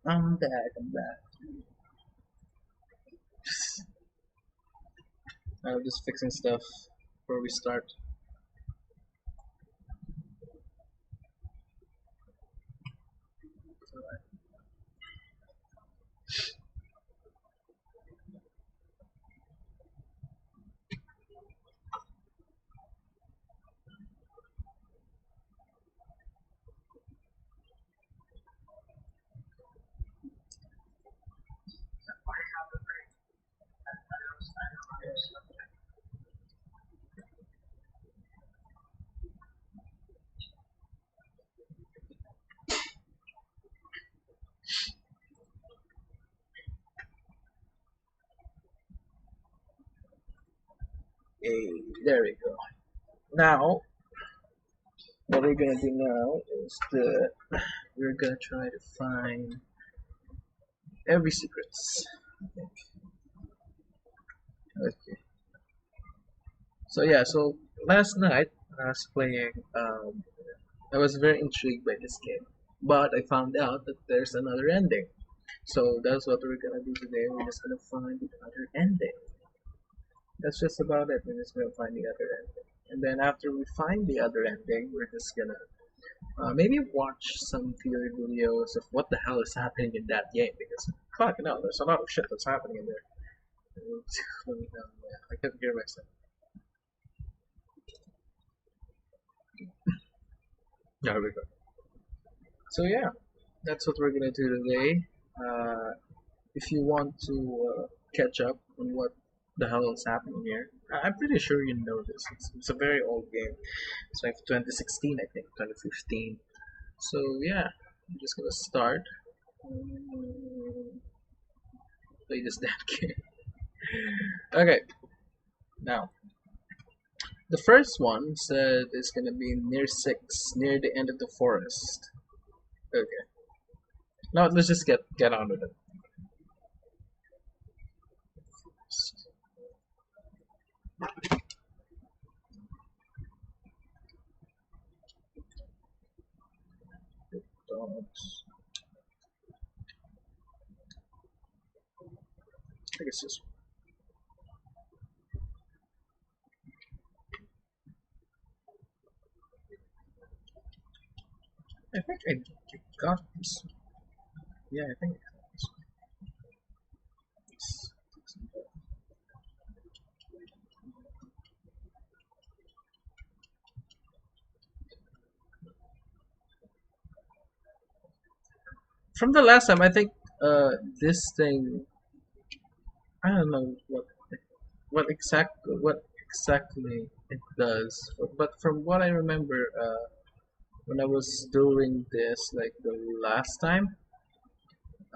I'm back. I'm back. I'm just fixing stuff before we start. Hey, there we go. Now, what we're gonna do now is we're gonna try to find every secrets. Okay. So yeah, so last night I was playing. I was very intrigued by this game, but I found out that there's another ending. So that's what we're gonna do today. We're just gonna find the other ending. That's just about it. We're just gonna find the other ending, and then after we find the other ending, we're just gonna maybe watch some theory videos of what the hell is happening in that game because fuck no, there's a lot of shit that's happening in there. I can't hear myself. There we go. So yeah, that's what we're gonna do today. Uh, if you want to catch up on what the hell is happening here, I'm pretty sure you know this. It's a very old game. It's like 2016, I think, 2015. So yeah, I'm just gonna start. Play this damn game. Okay, now the first one said it's gonna be near 6, near the end of the forest. Okay, now let's just get on with it. Dogs. I guess this. I think I got this. Yeah, I think. From the last time, I think this thing. I don't know what exactly it does, but from what I remember, when I was doing this like the last time,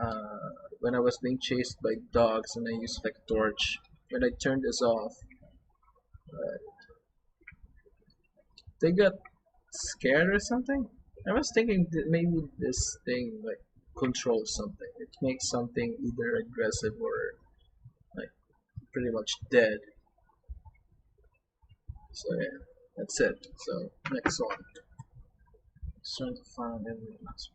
uh, when I was being chased by dogs and I used like a torch, when I turned this off, uh, they got scared or something. I was thinking that maybe this thing like controls something. It makes something either aggressive or like pretty much dead. So yeah, that's it. So next one. Just trying to find everything else.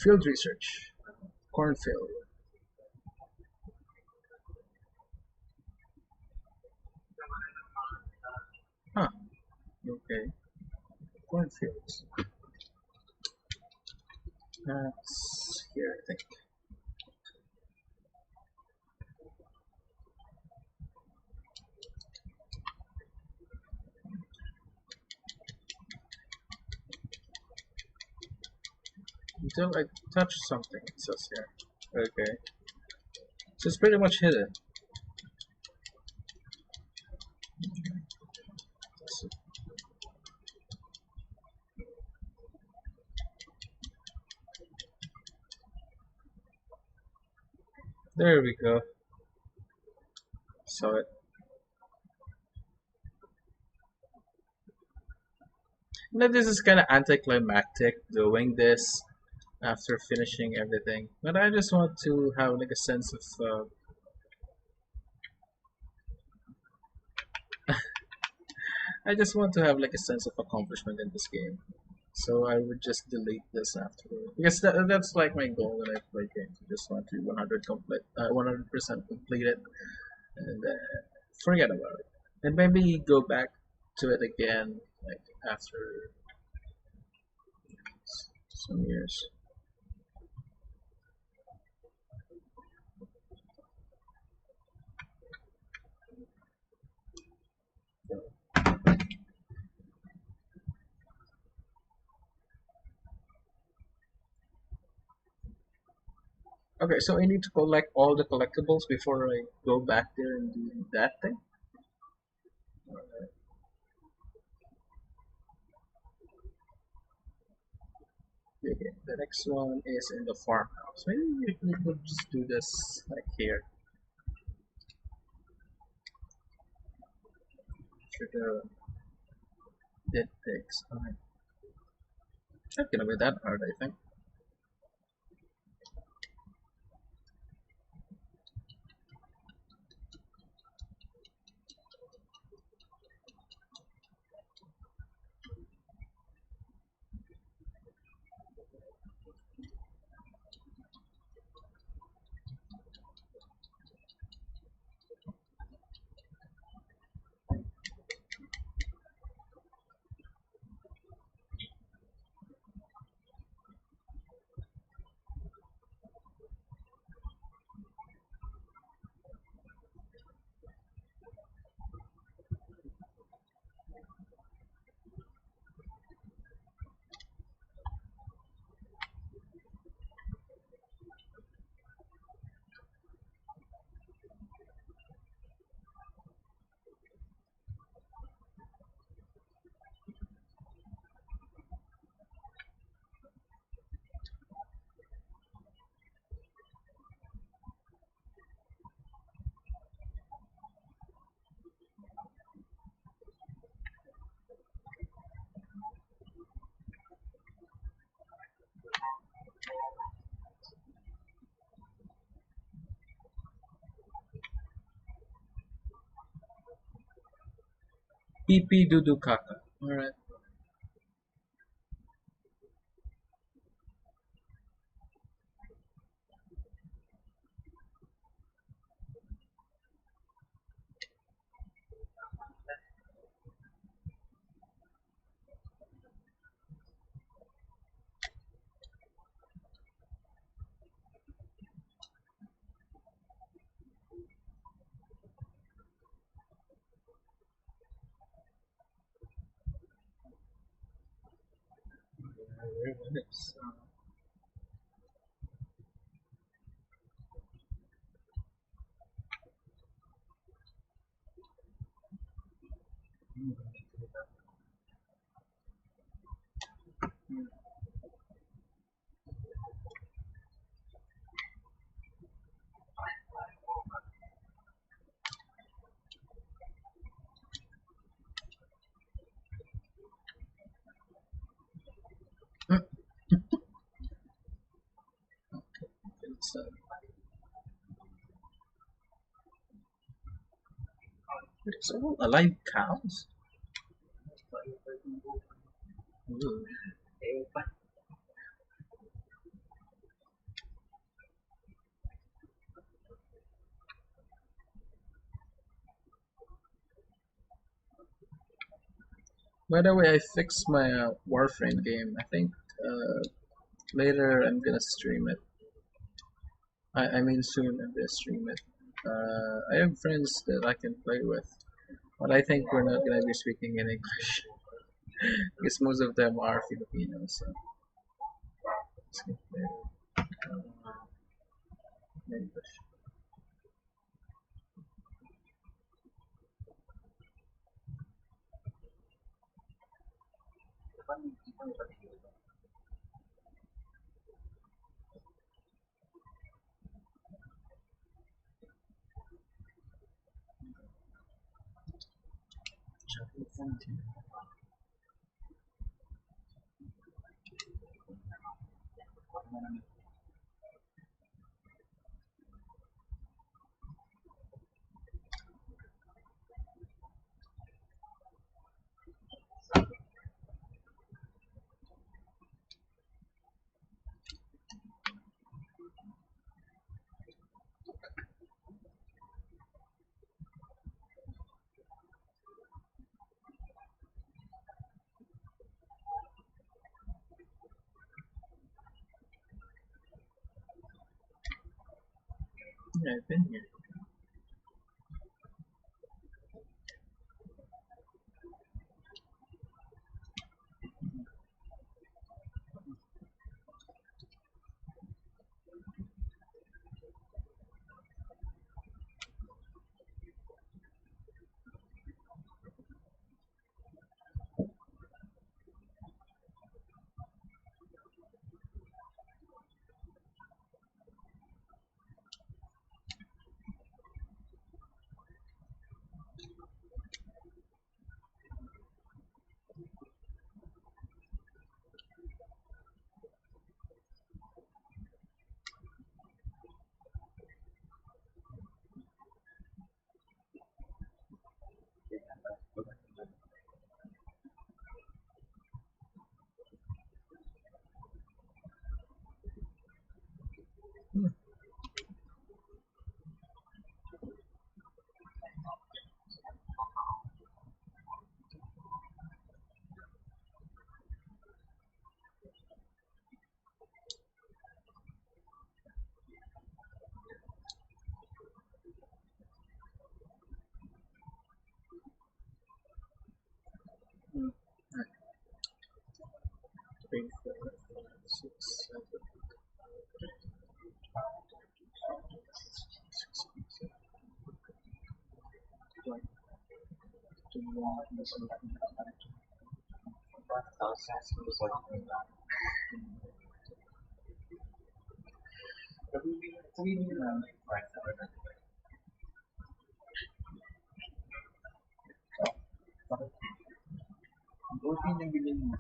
Field research. Cornfield. Huh. Okay. Cornfields. That's here, I think. Until I touch something, it says here. Okay. So it's pretty much hidden. So there we go. Saw it. Now this is kind of anticlimactic doing this after finishing everything, but I just want to have like a sense of. I just want to have like a sense of accomplishment in this game. So I would just delete this afterward because that's like my goal when I play games. I just want to 100% complete it and forget about it, and maybe go back to it again like after some years. Okay, so I need to collect all the collectibles before I go back there and do that thing. Alright. Okay, the next one is in the farmhouse. Maybe we could just do this like here. For the dead pigs. Alright. Not gonna be that hard, I think. PP Dudu Kaka. Alright. Where is, it's, it's all alive cows. Ooh. By the way, I fixed my Warframe game. I think later I'm gonna stream it. I mean soon I'm gonna stream it. I have friends that I can play with, but I think we're not gonna be speaking in English because most of them are Filipinos. So let's get in English. Chapter 17. Yeah, I've been here. Mm. Right. 3, 4, 5, 6, 7, 1, 2, 1, 2.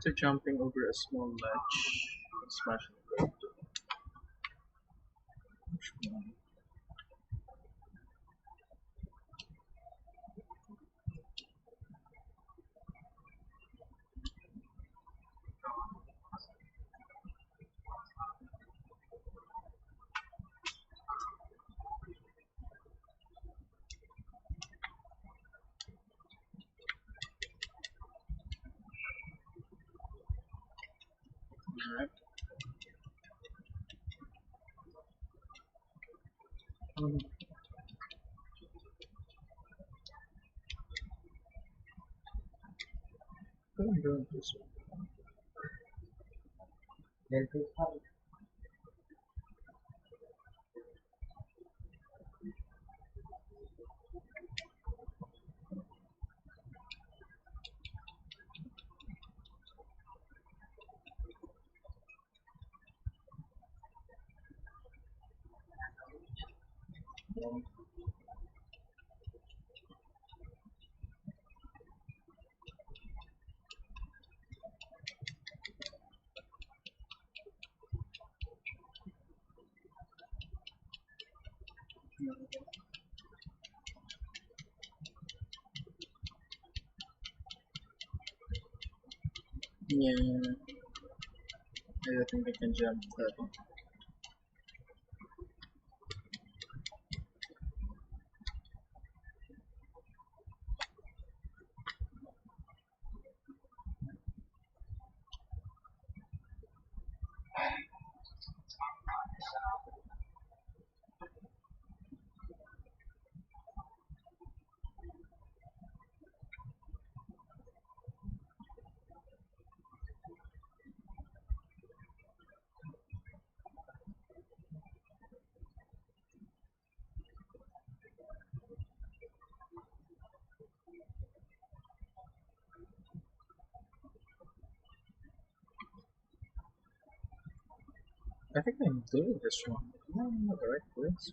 So jumping over a small ledge and smashing the road. Alright. Um, I'm doing this one. Yeah, I don't think I can jump that one. I think I'm doing this wrong. No, I'm not the right place.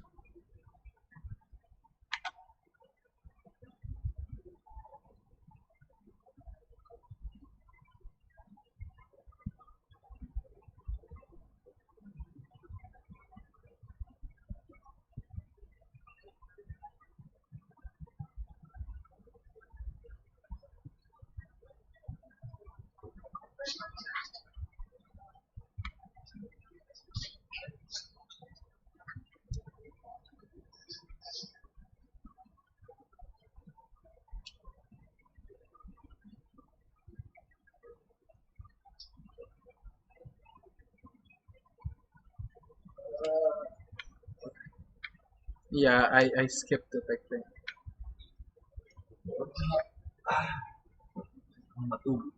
Yeah, I skipped it, I think. Number two.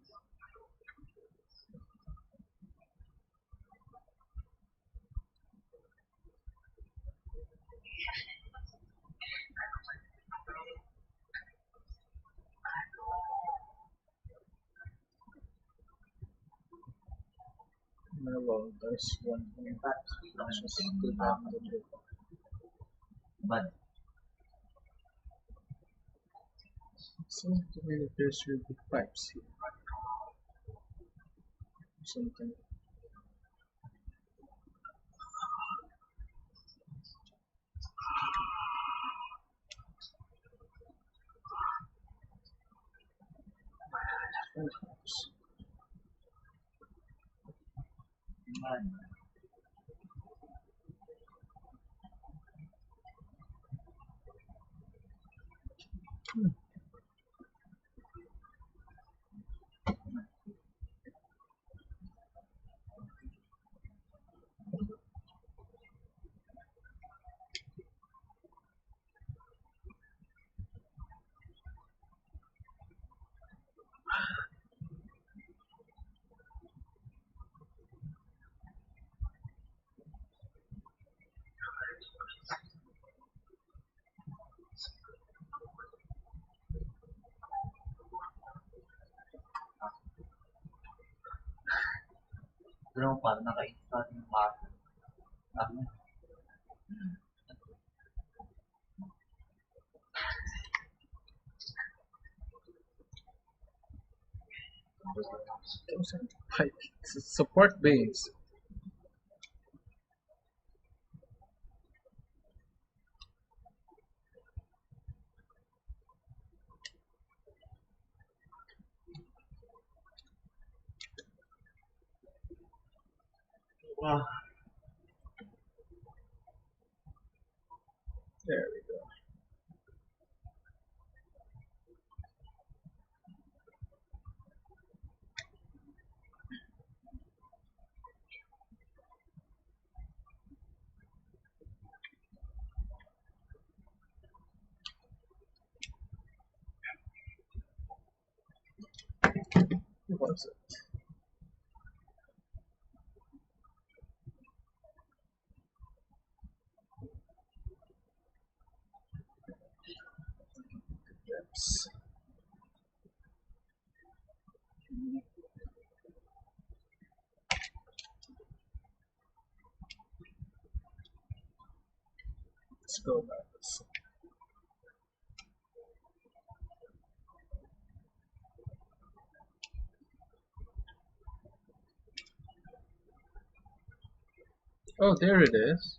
No, well, there's one thing. In fact, Let's just go back to the but so the way that there's really good pipes here. Something. Pipes. man, pero parang naka-install yung button. Ano? Those are pipe. Support beams. Wow. There we go. What was it? Depths. Let's go back. Oh, there it is.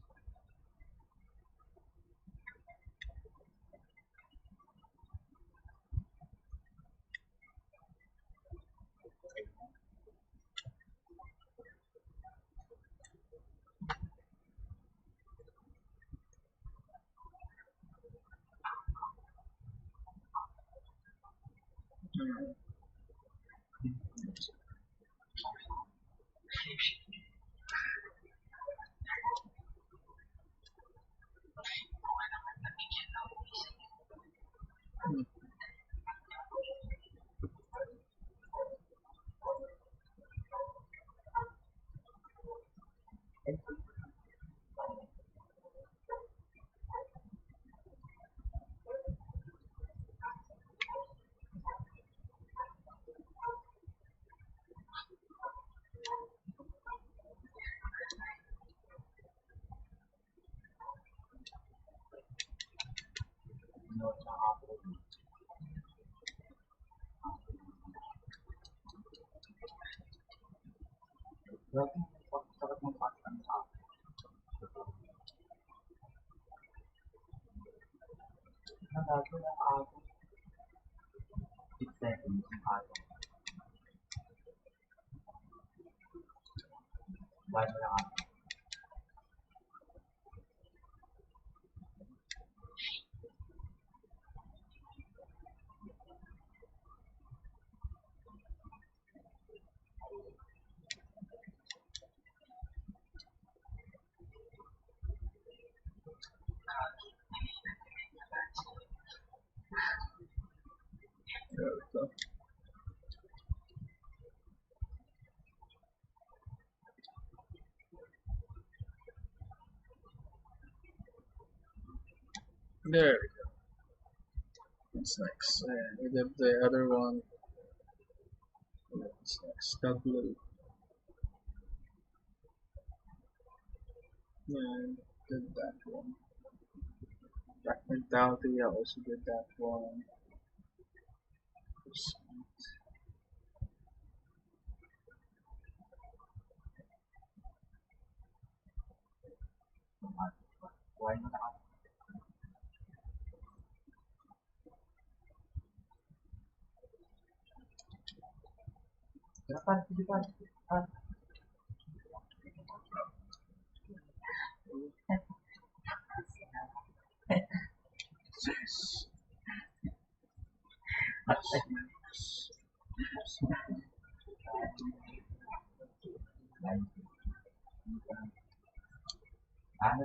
Hmm. No, tsaka grabe, sakit ng pasta sa akin. Nagago na ako. 6 seconds yung ako. Bahay mo lang ako. There we go. There we go. That's nice. And we did the other one. That's nice. The blue. And did that one. Black mentality. I also did that one. Why not? Kenapa di depan? Ah, Six. ah,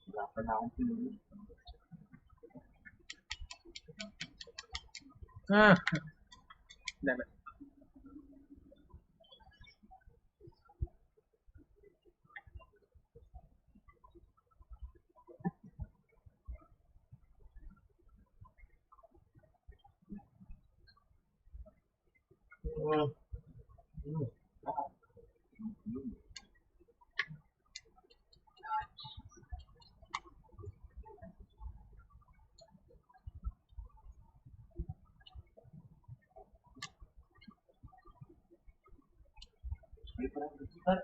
nggak pernah sih. Ah, damn it. Well, what?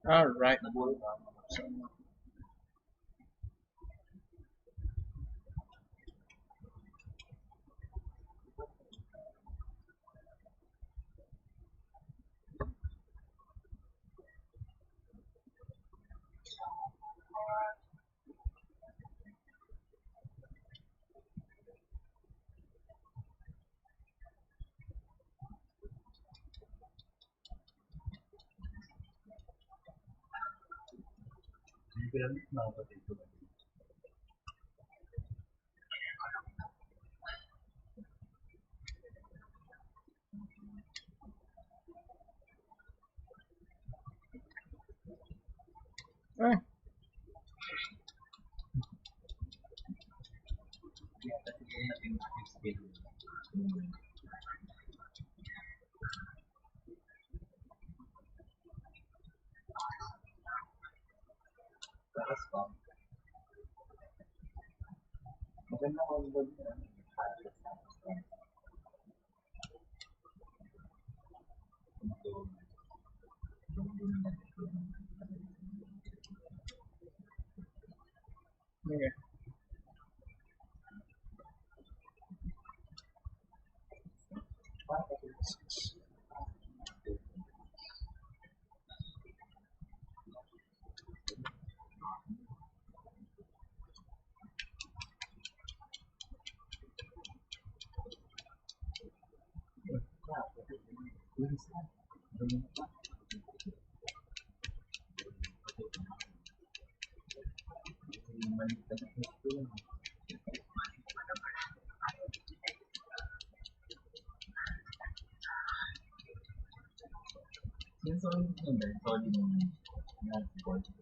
Alright. So, Bilang kenapa itu? eh, Dia tadi punya skill. Terus kok, mungkin mau berbicara. okay.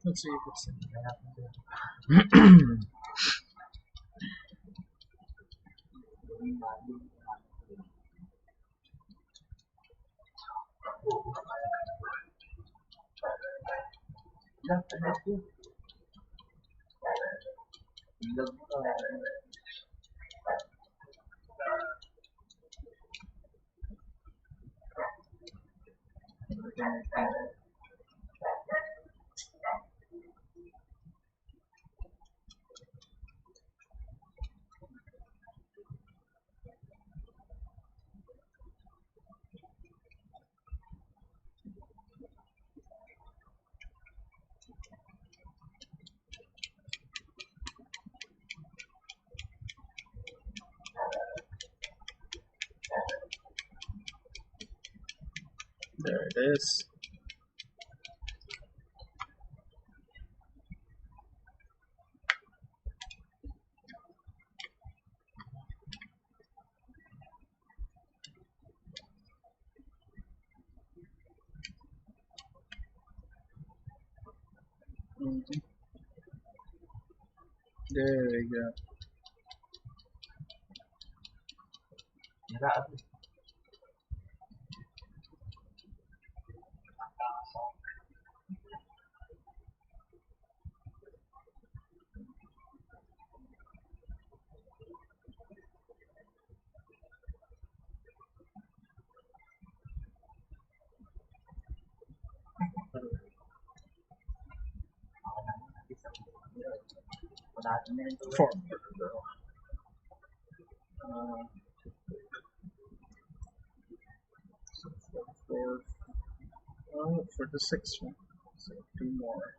Let's see if it's There it is. Mhm. There we go. Sira ako. Wala na rin ito. Four. Four. For the sixth one. So two more.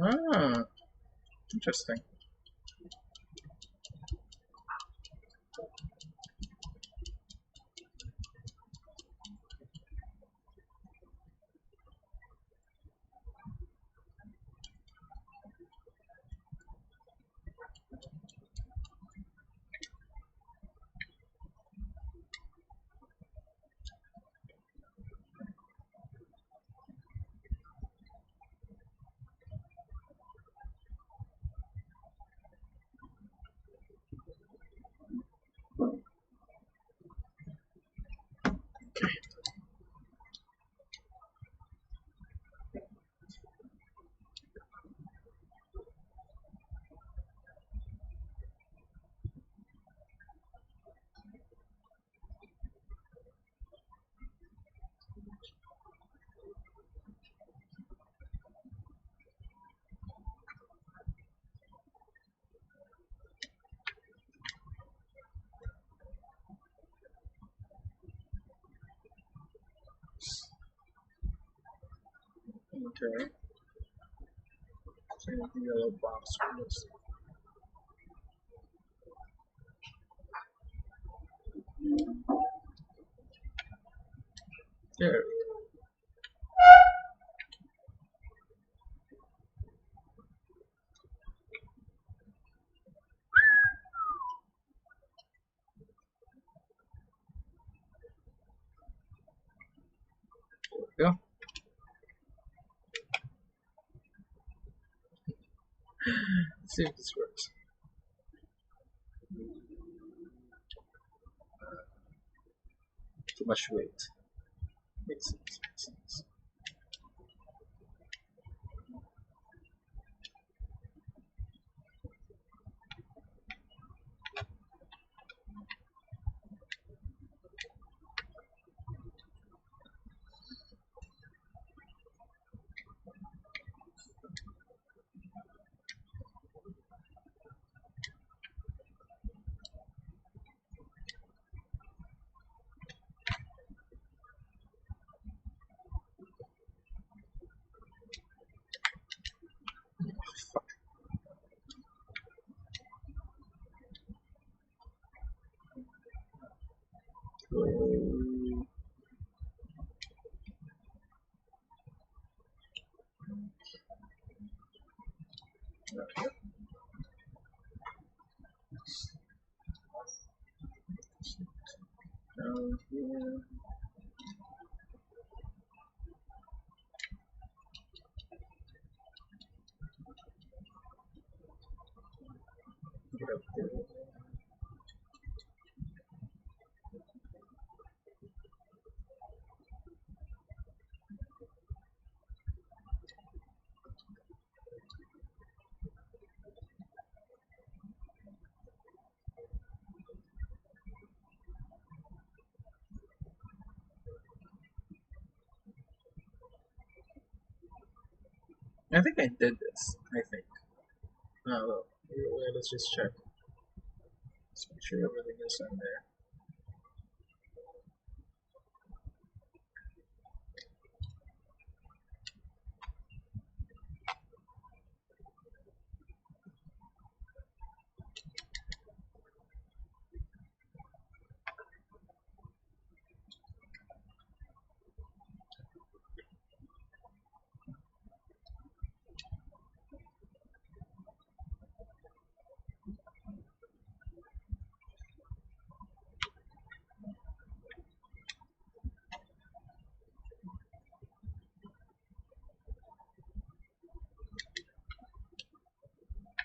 Ah, interesting. Okay. So the yellow box for this. There. Yeah. Let's see if this works. Too much weight. Makes sense. Makes sense. go. Down here. Get up there. I think I did this. I think. Well, let's just check. Let's make sure everything is on there.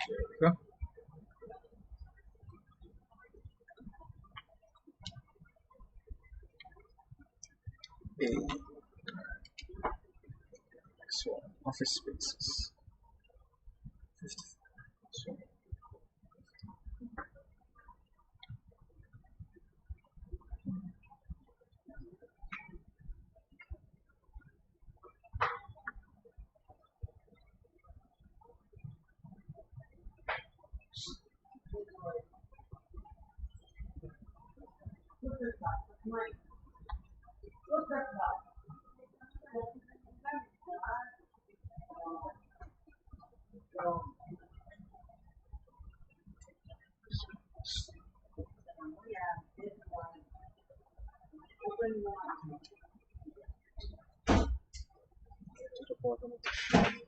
There we go. A next one. Office spaces. 50. So, to the bottom of the sheet.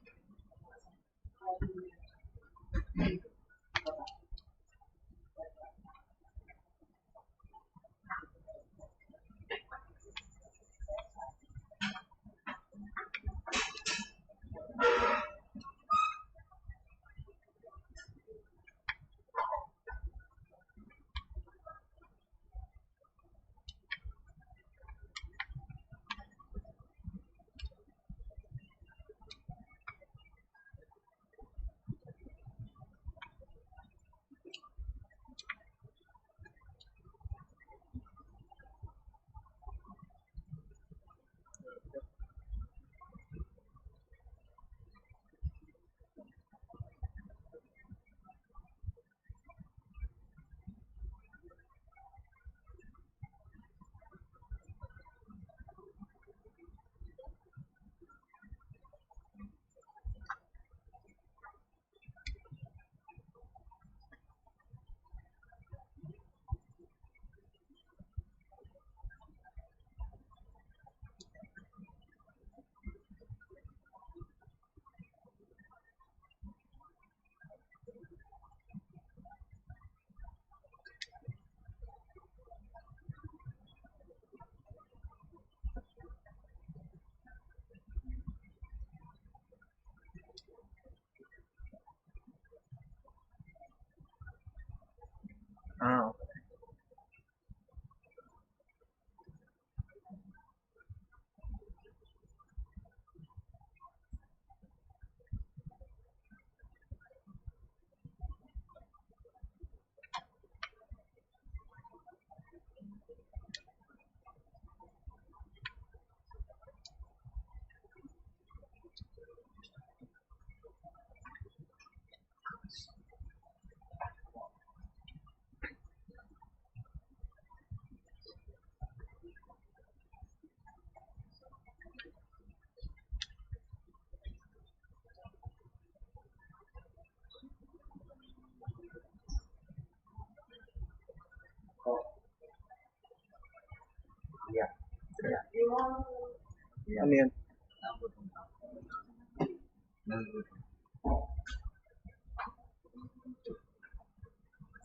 I mean,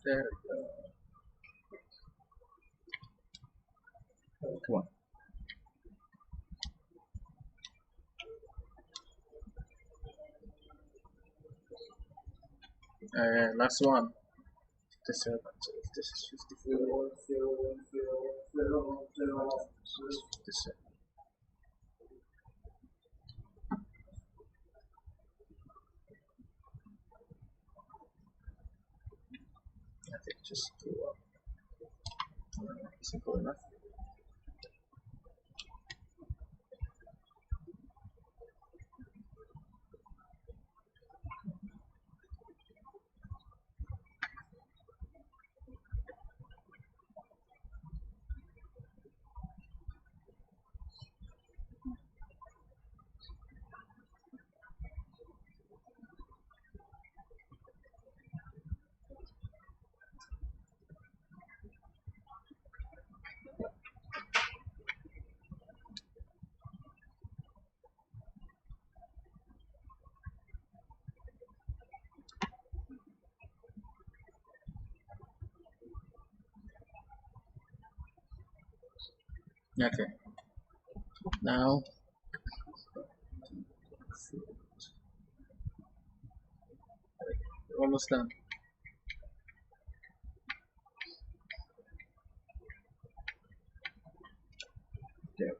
there, come on. Last one. This, this is 54. This, I think just do simple enough. Okay. Now, almost done. There.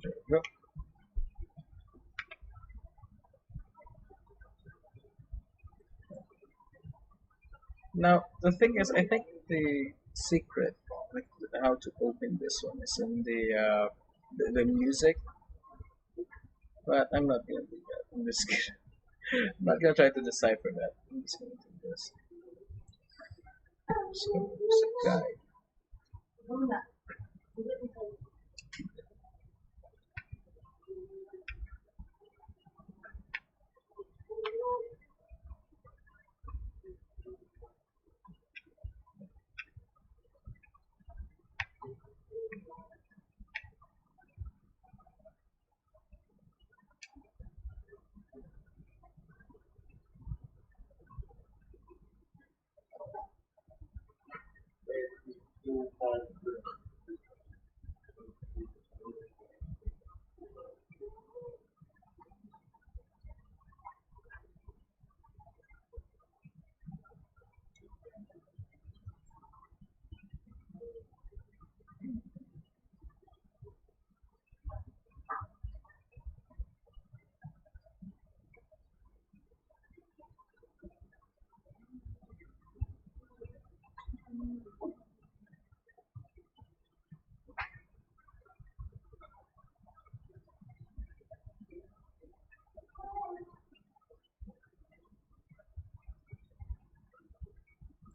There we go. Now, the thing is, I think the secret, like how to open this one, is in the music. But I'm not gonna do that. I'm just gonna, I'm not gonna try to decipher that. I'm just gonna do this. So, music guide.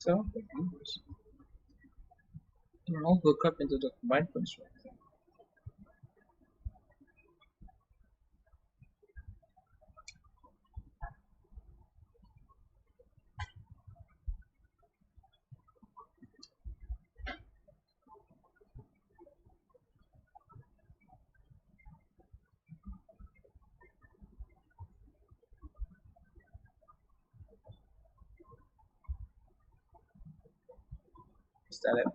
So, I'll hook up into the combined console. Is that it?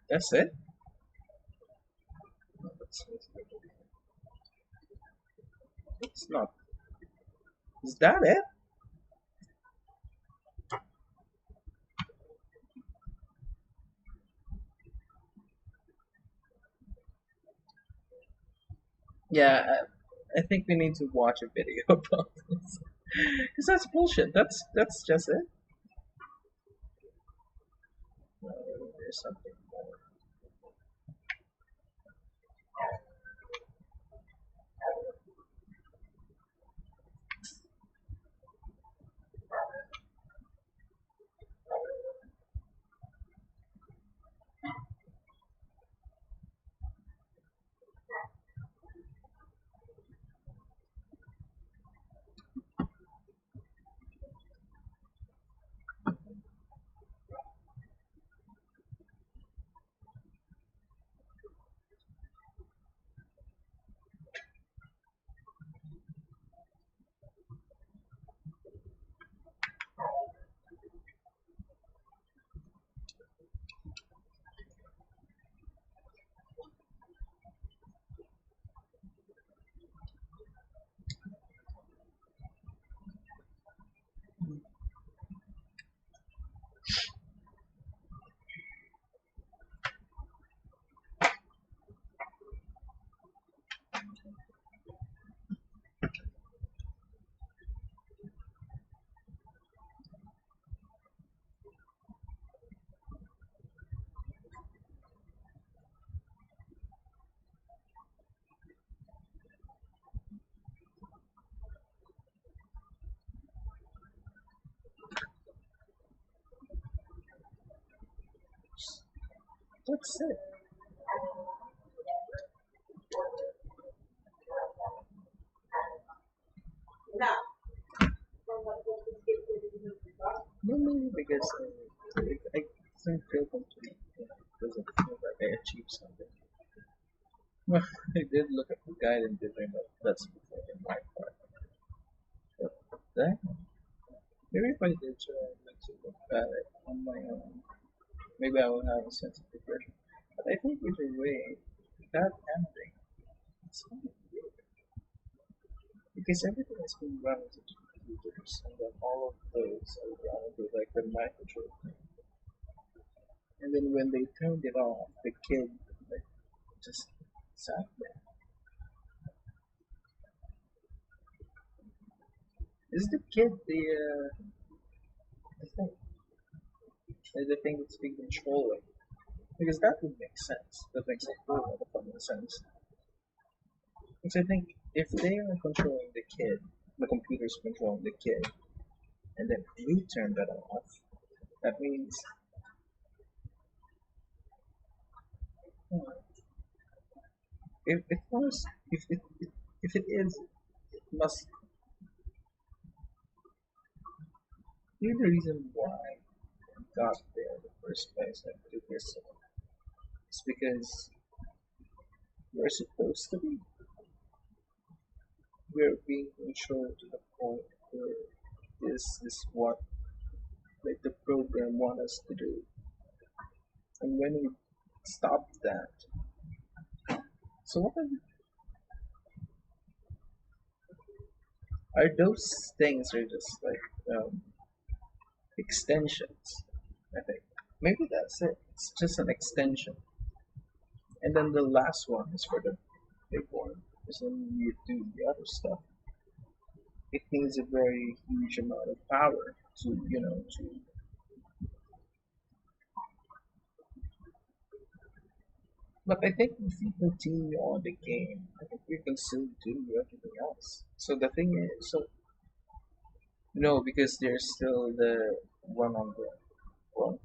That's it? No, it's not. Is that it? Yeah, I think we need to watch a video about this because that's bullshit. That's just it. No, there's something more. That's it. No, maybe because I don't feel complete. It doesn't feel like I achieved something. Well, I did look at the guide and did but that's before in my part. But that, maybe if I did try like to look at it on my own, maybe I will have a sense of progression. But I think either way, that ending, it's kind of weird. Because everything has been run into computers, and then all of those are run into like the microchip thing. And then when they turned it off, the kid like just sat there. Is the kid the thing, the thing that's being controlling? Because that would make sense. That makes a whole lot of fucking sense. Because I think if they are controlling the kid, the computer's controlling the kid, and then we turn that off, that means hmm, if it was, if it is, it must be the reason why it got there in the first place. Like to this, it's because we're supposed to be. We're being controlled to the point where this is what like the program want us to do. And when we stop that, so what are those things are just like extensions, I think. Maybe that's it. It's just an extension. And then the last one is for the big one. Is when you do the other stuff. It needs a very huge amount of power to, to. But I think if we continue on the game, I think we can still do everything else. So the thing is, so no, because there's still the one on the front.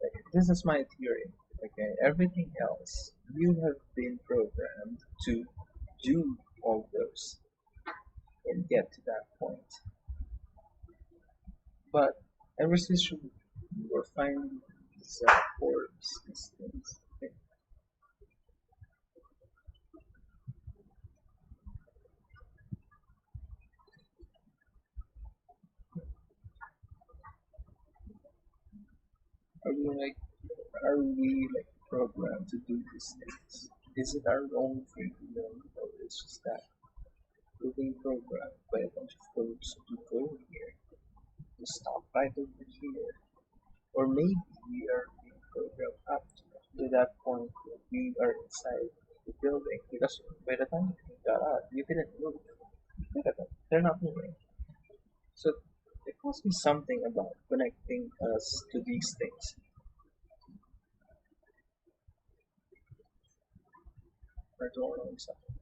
Like, this is my theory. Okay, everything else you have been programmed to do all those and get to that point. But ever since you were finding these orbs, these things, okay, are we like are we like programmed to do these things? Is it our own free will, or it's just that we're being programmed by a bunch of codes to go here, to stop right over here, or maybe we are being programmed up to. to that point we are inside the building because by the time we got out, you didn't move. Look at them, they're not moving. So it must be something about connecting us to these things. I don't know exactly.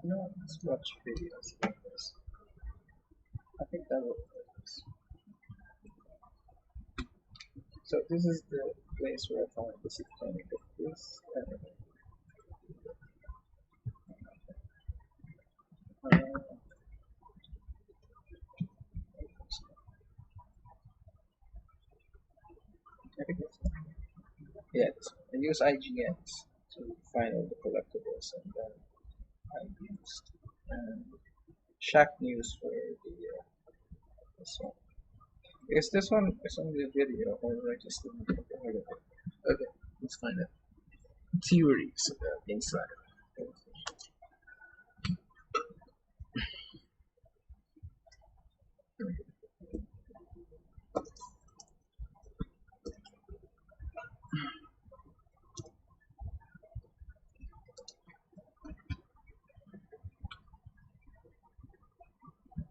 No, let's watch videos like this. I think that will focus. So this is the place where I found the satanic of this. I think it's yes. I use IGNs to find all the collectibles, and then I used Shack News for the this one. Is this one is only a video or I just okay, let's find it. Theories about inside.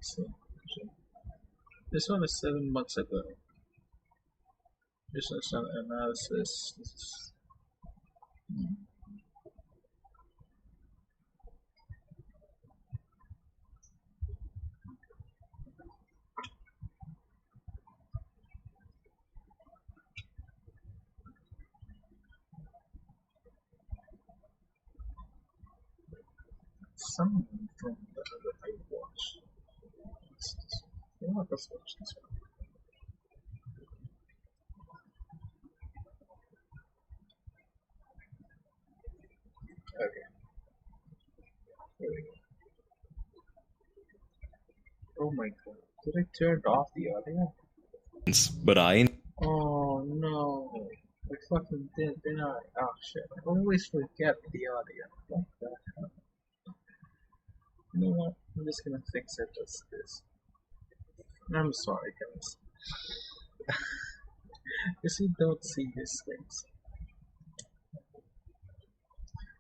So, this one is 7 months ago. This is an analysis. This is, someone from the other I watched. You know what? Let's watch this one. Okay, here we go. Oh my god. Did I turn off the audio? But I Oh no. I fucking didn't I? Oh shit. I always forget the audio. What the hell? You know what? I'm just gonna fix it as this. I'm sorry, guys. Because you don't see these things.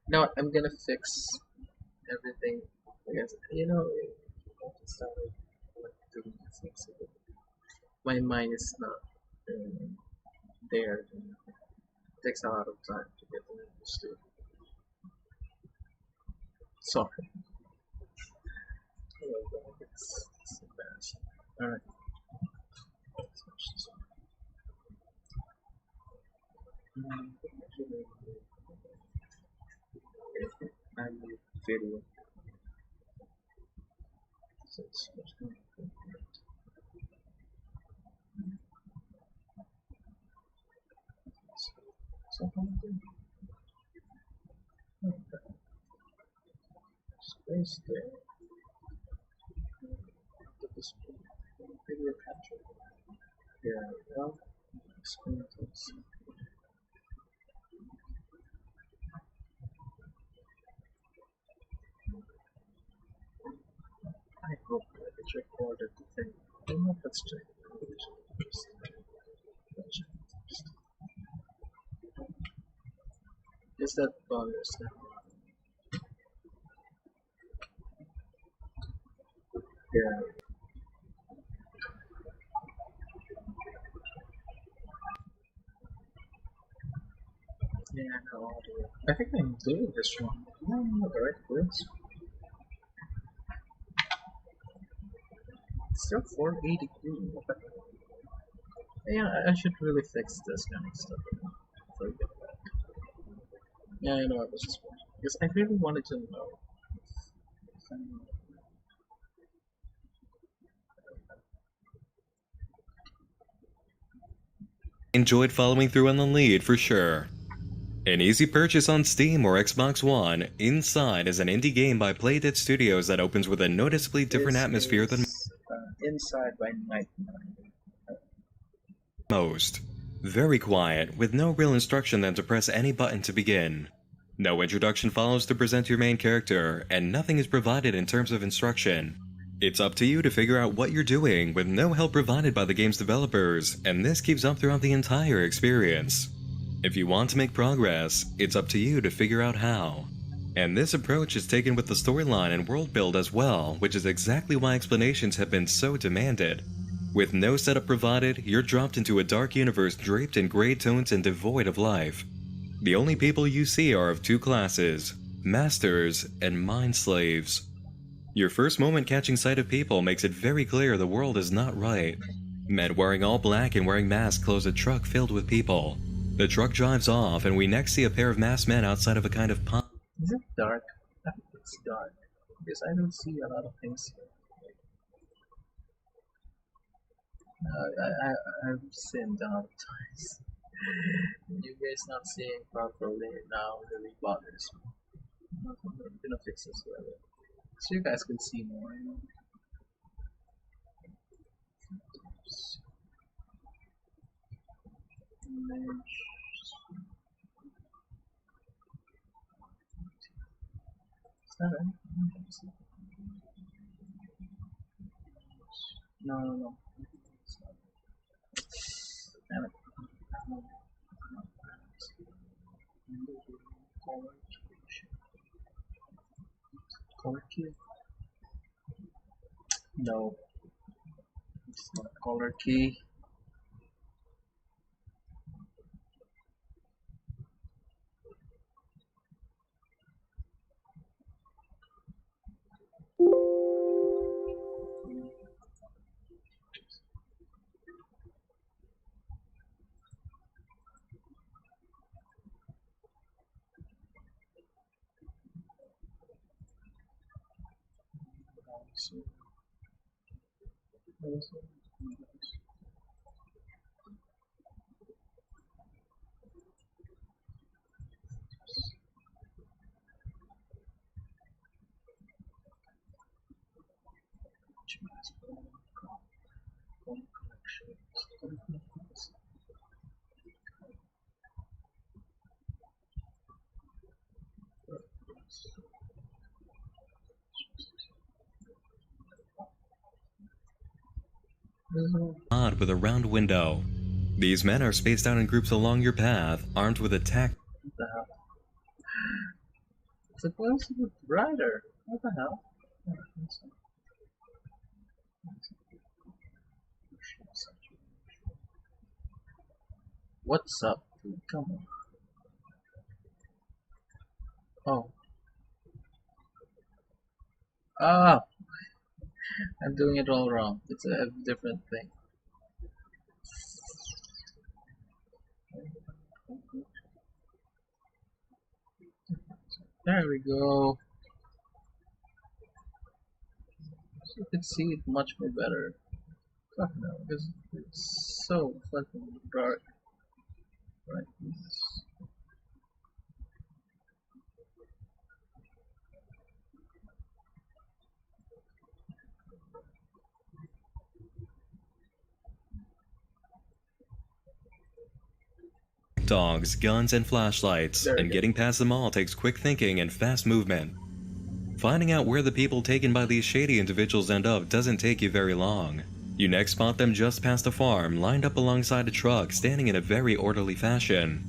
Now I'm gonna fix everything because you know it started like doing things. My mind is not there. It takes a lot of time to get used to. Sorry. Oh, God, it's embarrassing. Alright. Let's watch this one. I'm video. So it's something. Space there. The display. Video capture. Yeah, well, experiences. I hope that it's recorded the thing. I'm not let's check. Is that bothers them? Yeah. Yeah, no audio. I think I'm doing this wrong. No, I'm not the right place. It's still 482. Yeah, I should really fix this kind of stuff. Forget that. Yeah, I know I was just because I really wanted to know. Enjoyed following through on the lead for sure. An easy purchase on Steam or Xbox One, Inside is an indie game by Playdead Studios that opens with a noticeably different This atmosphere than is Inside by Night. most. Very quiet, with no real instruction than to press any button to begin. No introduction follows to present your main character, and nothing is provided in terms of instruction. It's up to you to figure out what you're doing with no help provided by the game's developers, and this keeps up throughout the entire experience. If you want to make progress, it's up to you to figure out how. And this approach is taken with the storyline and world build as well, which is exactly why explanations have been so demanded. With no setup provided, you're dropped into a dark universe draped in gray tones and devoid of life. The only people you see are of two classes, masters and mind slaves. Your first moment catching sight of people makes it very clear the world is not right. Men wearing all black and wearing masks close a truck filled with people. The truck drives off, and we next see a pair of masked men outside of a kind of pond. Is it dark? I think it's dark because I don't see a lot of things here. I've seen down times. You guys not seeing properly now really bothers me. I'm gonna fix this later. So you guys can see more. Is that it? No. Damn it. Color key? No. It's not color key. Pod with a round window. These men are spaced out in groups along your path, armed with a tack. What the hell? It's supposed to be brighter. What the hell? What's up, dude? Come on. Oh. Ah! I'm doing it all wrong. It's a different thing. There we go. So you can see it much more better. Fuck no, because it's so fucking dark. Right. Dogs, guns, and flashlights, There we and go. getting past them all takes quick thinking and fast movement. Finding out where the people taken by these shady individuals end up doesn't take you very long. You next spot them just past a farm, lined up alongside a truck, standing in a very orderly fashion.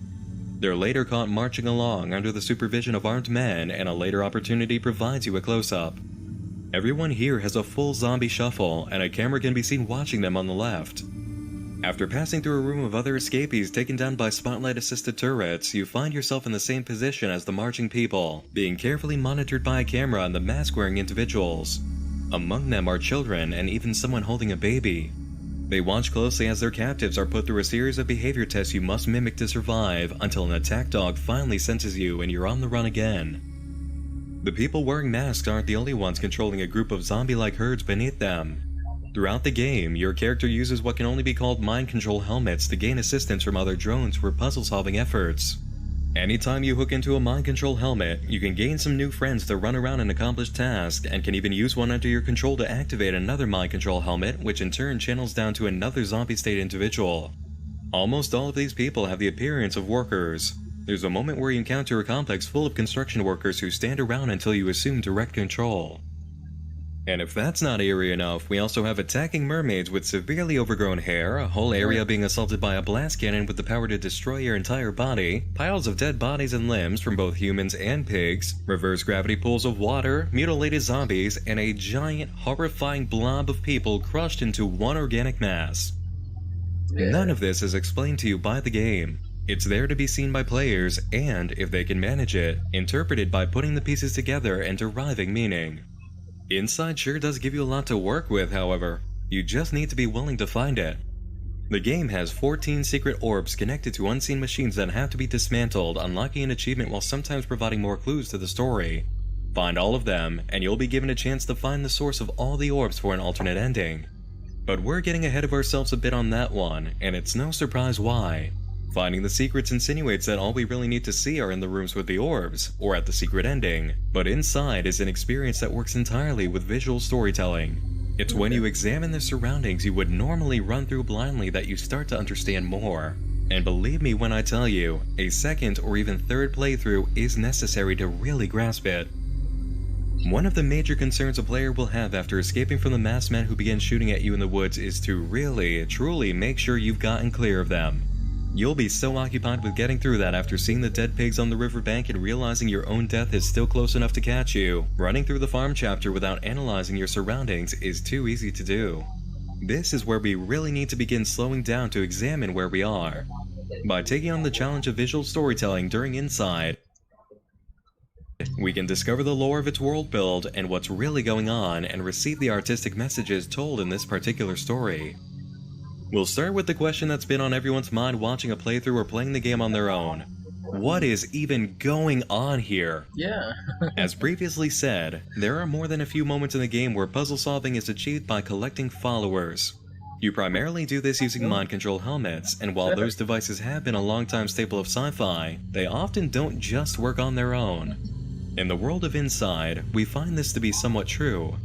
They're later caught marching along under the supervision of armed men, and a later opportunity provides you a close-up. Everyone here has a full zombie shuffle, and a camera can be seen watching them on the left. After passing through a room of other escapees taken down by spotlight-assisted turrets, you find yourself in the same position as the marching people, being carefully monitored by a camera and the mask-wearing individuals. Among them are children and even someone holding a baby. They watch closely as their captives are put through a series of behavior tests you must mimic to survive until an attack dog finally senses you and you're on the run again. The people wearing masks aren't the only ones controlling a group of zombie-like herds beneath them. Throughout the game, your character uses what can only be called mind control helmets to gain assistance from other drones for puzzle-solving efforts. Anytime you hook into a mind control helmet, you can gain some new friends to run around and accomplish tasks, and can even use one under your control to activate another mind control helmet, which in turn channels down to another zombie state individual. Almost all of these people have the appearance of workers. There's a moment where you encounter a complex full of construction workers who stand around until you assume direct control. And if that's not eerie enough, we also have attacking mermaids with severely overgrown hair, a whole area being assaulted by a blast cannon with the power to destroy your entire body, piles of dead bodies and limbs from both humans and pigs, reverse gravity pools of water, mutilated zombies, and a giant, horrifying blob of people crushed into one organic mass. None of this is explained to you by the game. It's there to be seen by players and, if they can manage it, interpreted by putting the pieces together and deriving meaning. Inside sure does give you a lot to work with, however. You just need to be willing to find it. The game has 14 secret orbs connected to unseen machines that have to be dismantled, unlocking an achievement while sometimes providing more clues to the story. Find all of them, and you'll be given a chance to find the source of all the orbs for an alternate ending. But we're getting ahead of ourselves a bit on that one, and it's no surprise why. Finding the secrets insinuates that all we really need to see are in the rooms with the orbs, or at the secret ending, but inside is an experience that works entirely with visual storytelling. It's when you examine the surroundings you would normally run through blindly that you start to understand more. And believe me when I tell you, a second or even third playthrough is necessary to really grasp it. One of the major concerns a player will have after escaping from the masked men who begin shooting at you in the woods is to really, truly make sure you've gotten clear of them. You'll be so occupied with getting through that after seeing the dead pigs on the riverbank and realizing your own death is still close enough to catch you. Running through the farm chapter without analyzing your surroundings is too easy to do. This is where we really need to begin slowing down to examine where we are. By taking on the challenge of visual storytelling during Inside, we can discover the lore of its world build and what's really going on and receive the artistic messages told in this particular story. We'll start with the question that's been on everyone's mind watching a playthrough or playing the game on their own. What is even going on here? Yeah. As previously said, there are more than a few moments in the game where puzzle solving is achieved by collecting followers. You primarily do this using mind control helmets, and while those devices have been a long-time staple of sci-fi, they often don't just work on their own. In the world of Inside, we find this to be somewhat true.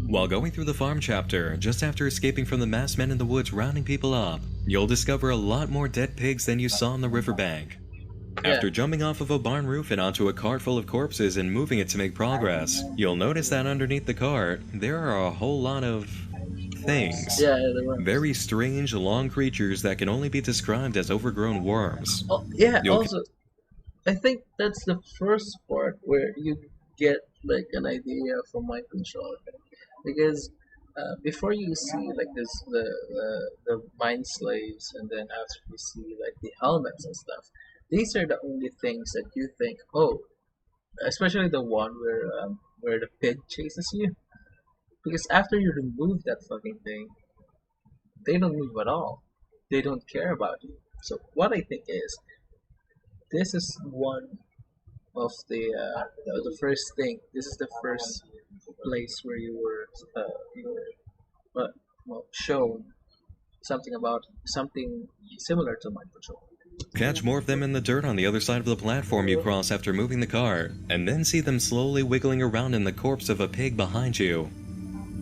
While going through the farm chapter, just after escaping from the masked men in the woods rounding people up, you'll discover a lot more dead pigs than you saw on the riverbank. After jumping off of a barn roof and onto a cart full of corpses and moving it to make progress, you'll notice that underneath the cart, there are a whole lot of things. Yeah, they were. Very strange, long creatures that can only be described as overgrown worms. Oh, yeah, You'll- also, I think that's the first part where you get like an idea for mind control. Because before you see like this the mind slaves, and then after you see like the helmets and stuff, these are the only things that you think, oh, especially the one where the pig chases you. Because after you remove that fucking thing, they don't move at all. They don't care about you. So what I think is, this is one of the first thing. This is the first place where you were shown something similar to mind control. Catch more of them in the dirt on the other side of the platform you cross after moving the cart, and then see them slowly wiggling around in the corpse of a pig behind you.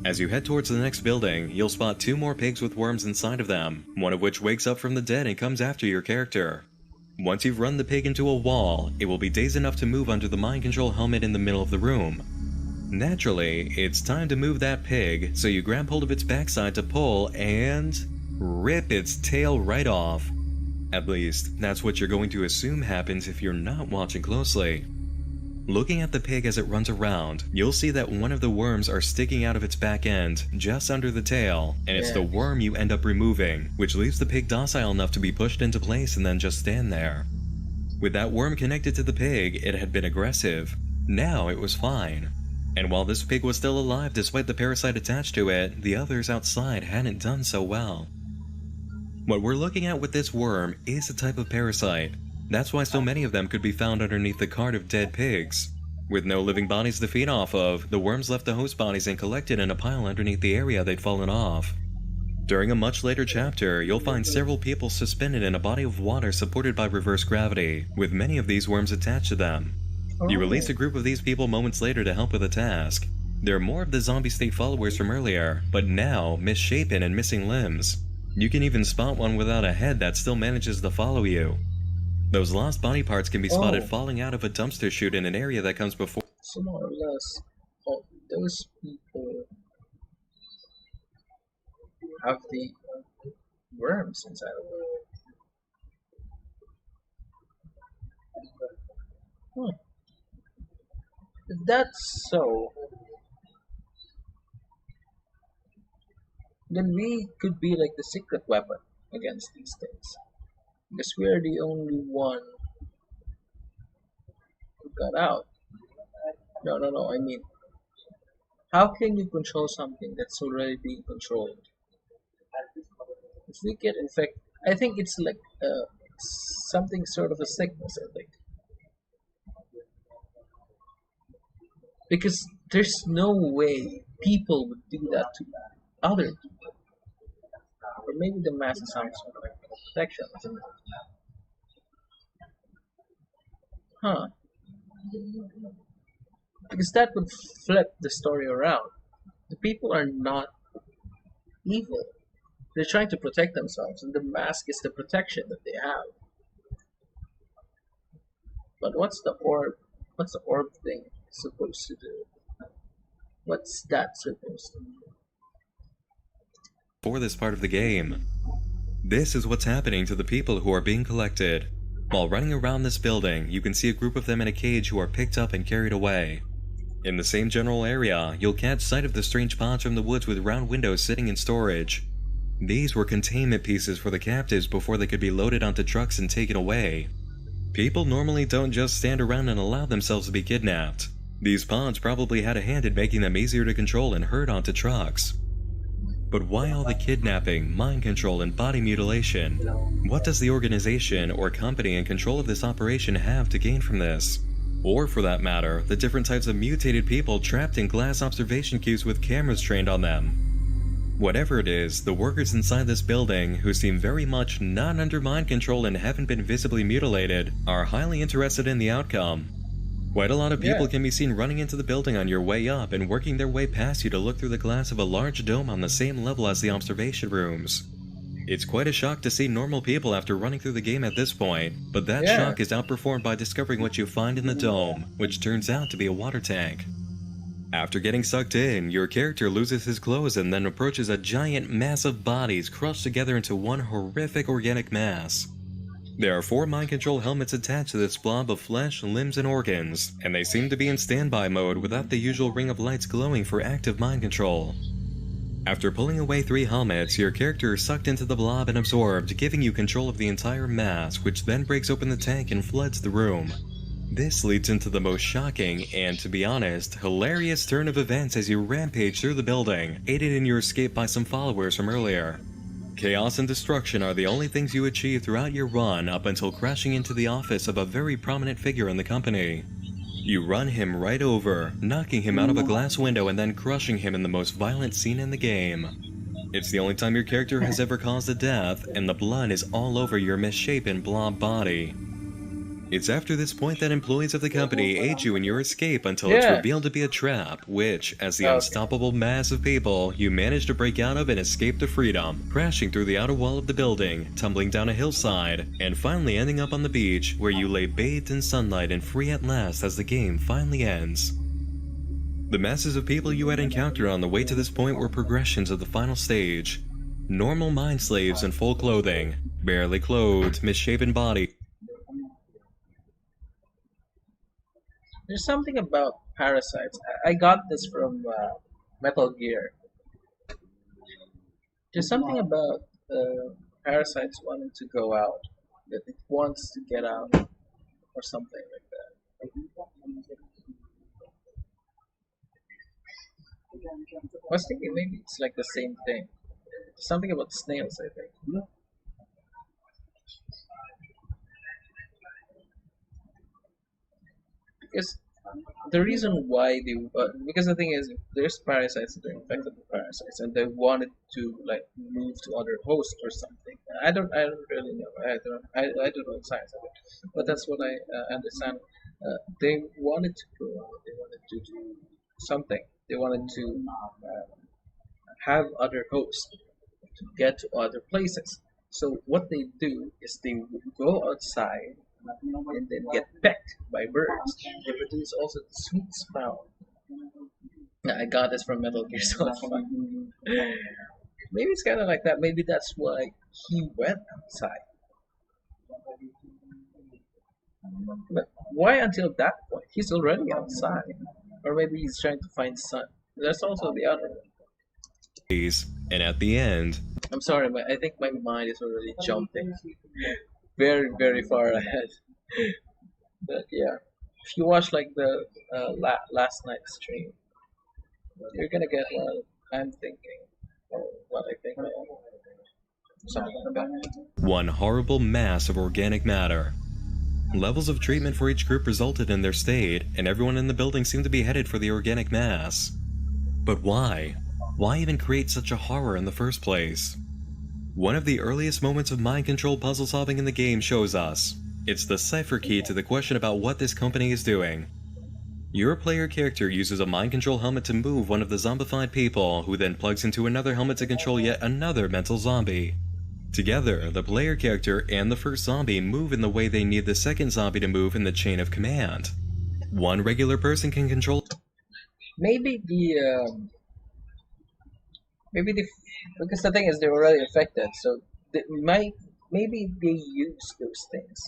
As you head towards the next building, you'll spot 2 more pigs with worms inside of them, one of which wakes up from the dead and comes after your character. Once you've run the pig into a wall, it will be dazed enough to move under the mind control helmet in the middle of the room. Naturally, it's time to move that pig, so you grab hold of its backside to pull and rip its tail right off. At least, that's what you're going to assume happens if you're not watching closely. Looking at the pig as it runs around, you'll see that one of the worms are sticking out of its back end, just under the tail, and it's the worm you end up removing, which leaves the pig docile enough to be pushed into place and then just stand there. With that worm connected to the pig, it had been aggressive. Now it was fine. And while this pig was still alive despite the parasite attached to it, the others outside hadn't done so well. What we're looking at with this worm is a type of parasite. That's why so many of them could be found underneath the cart of dead pigs. With no living bodies to feed off of, the worms left the host bodies and collected in a pile underneath the area they'd fallen off. During a much later chapter, you'll find several people suspended in a body of water supported by reverse gravity, with many of these worms attached to them. You release a group of these people moments later to help with a task. They're more of the zombie state followers from earlier, but now misshapen and missing limbs. You can even spot one without a head that still manages to follow you. Those lost body parts can be spotted falling out of a dumpster chute in an area that comes before. So more or less, those people have the worms inside of them. If that's so, then we could be like the secret weapon against these things. Because we're the only one who got out. No, I mean, how can you control something that's already being controlled? If we get infected, I think it's like something sort of a sickness, I think. Because there's no way people would do that to other people. Or maybe the mask is some sort of protection, isn't it? Huh. Because that would flip the story around. The people are not evil. They're trying to protect themselves, and the mask is the protection that they have. But what's the orb? What's the orb thing supposed to do? What's that supposed to do? For this part of the game. This is what's happening to the people who are being collected. While running around this building, you can see a group of them in a cage who are picked up and carried away. In the same general area, you'll catch sight of the strange pods from the woods with round windows sitting in storage. These were containment pieces for the captives before they could be loaded onto trucks and taken away. People normally don't just stand around and allow themselves to be kidnapped. These pods probably had a hand in making them easier to control and herd onto trucks. But why all the kidnapping, mind control, and body mutilation? What does the organization or company in control of this operation have to gain from this? Or, for that matter, the different types of mutated people trapped in glass observation cubes with cameras trained on them? Whatever it is, the workers inside this building, who seem very much not under mind control and haven't been visibly mutilated, are highly interested in the outcome. Quite a lot of people can be seen running into the building on your way up and working their way past you to look through the glass of a large dome on the same level as the observation rooms. It's quite a shock to see normal people after running through the game at this point, but that shock is outperformed by discovering what you find in the dome, which turns out to be a water tank. After getting sucked in, your character loses his clothes and then approaches a giant mass of bodies crushed together into one horrific organic mass. There are 4 mind control helmets attached to this blob of flesh, limbs, and organs, and they seem to be in standby mode without the usual ring of lights glowing for active mind control. After pulling away 3 helmets, your character is sucked into the blob and absorbed, giving you control of the entire mass, which then breaks open the tank and floods the room. This leads into the most shocking and, to be honest, hilarious turn of events as you rampage through the building, aided in your escape by some followers from earlier. Chaos and destruction are the only things you achieve throughout your run up until crashing into the office of a very prominent figure in the company. You run him right over, knocking him out of a glass window and then crushing him in the most violent scene in the game. It's the only time your character has ever caused a death, and the blood is all over your misshapen blob body. It's after this point that employees of the company aid you in your escape until it's revealed to be a trap, which, as the unstoppable mass of people, you manage to break out of and escape to freedom, crashing through the outer wall of the building, tumbling down a hillside, and finally ending up on the beach, where you lay bathed in sunlight and free at last as the game finally ends. The masses of people you had encountered on the way to this point were progressions of the final stage. Normal mind slaves in full clothing, barely clothed, misshapen body. There's something about parasites. I got this from Metal Gear. There's something about parasites wanting to go out, that it wants to get out, or something like that. I was thinking maybe it's like the same thing. Something about snails, I think. Because the reason why they because the thing is there's parasites that are infected with parasites and they wanted to like move to other hosts or something. I don't really know. I don't know the science of it, but that's what I understand. They wanted to go. They wanted to do something. They wanted to have other hosts to get to other places. So what they do is they go outside and then get pecked by birds. They produce also the sweet smell. Yeah, I got this from Metal Gear Solid 5. Maybe it's kind of like that. Maybe that's why he went outside. But why until that point? He's already outside. Or maybe he's trying to find sun. That's also the other one. And at the end, I'm sorry, but I think my mind is already jumping very, very far ahead. But yeah, if you watch like the last night's stream, you're gonna get what I'm thinking, or what I think, something like that. one horrible mass of organic matter. Levels of treatment for each group resulted in their state, and everyone in the building seemed to be headed for the organic mass. But why? Why even create such a horror in the first place? One of the earliest moments of mind control puzzle solving in the game shows us. It's the cipher key to the question about what this company is doing. Your player character uses a mind control helmet to move one of the zombified people, who then plugs into another helmet to control yet another mental zombie. Together, the player character and the first zombie move in the way they need the second zombie to move in the chain of command. One regular person can control. Maybe the because the thing is they're already affected, so maybe they use those things,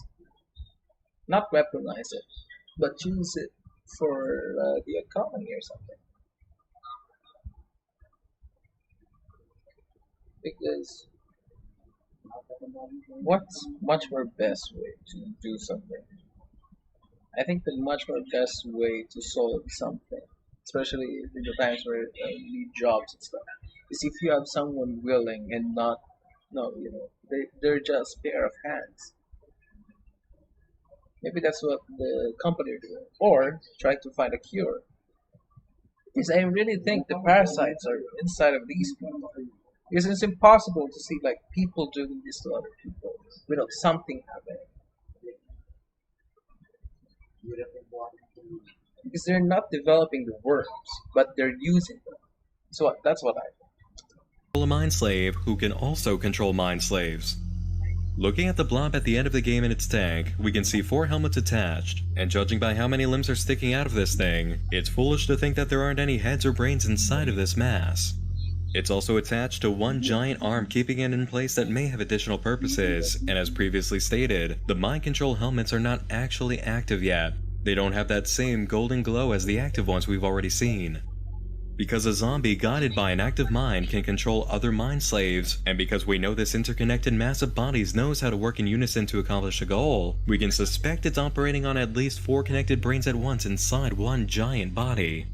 not weaponize it, but use it for the economy or something. Because what's much more best way to do something? I think the much more best way to solve something, especially in the times where you need jobs and stuff, is if you have someone willing and not, no, they're just pair of hands. Maybe that's what the company are doing, or try to find a cure. Because I really think the parasites are inside of these people. Because it's impossible to see like people doing this to other people without something happening. Because they're not developing the worms, but they're using them. So that's what I think. A mind slave who can also control mind slaves. Looking at the blob at the end of the game in its tank, we can see 4 helmets attached, and judging by how many limbs are sticking out of this thing, it's foolish to think that there aren't any heads or brains inside of this mass. It's also attached to one giant arm keeping it in place that may have additional purposes, and as previously stated, the mind control helmets are not actually active yet. They don't have that same golden glow as the active ones we've already seen. Because a zombie guided by an active mind can control other mind slaves, and because we know this interconnected mass of bodies knows how to work in unison to accomplish a goal, we can suspect it's operating on at least 4 connected brains at once inside one giant body.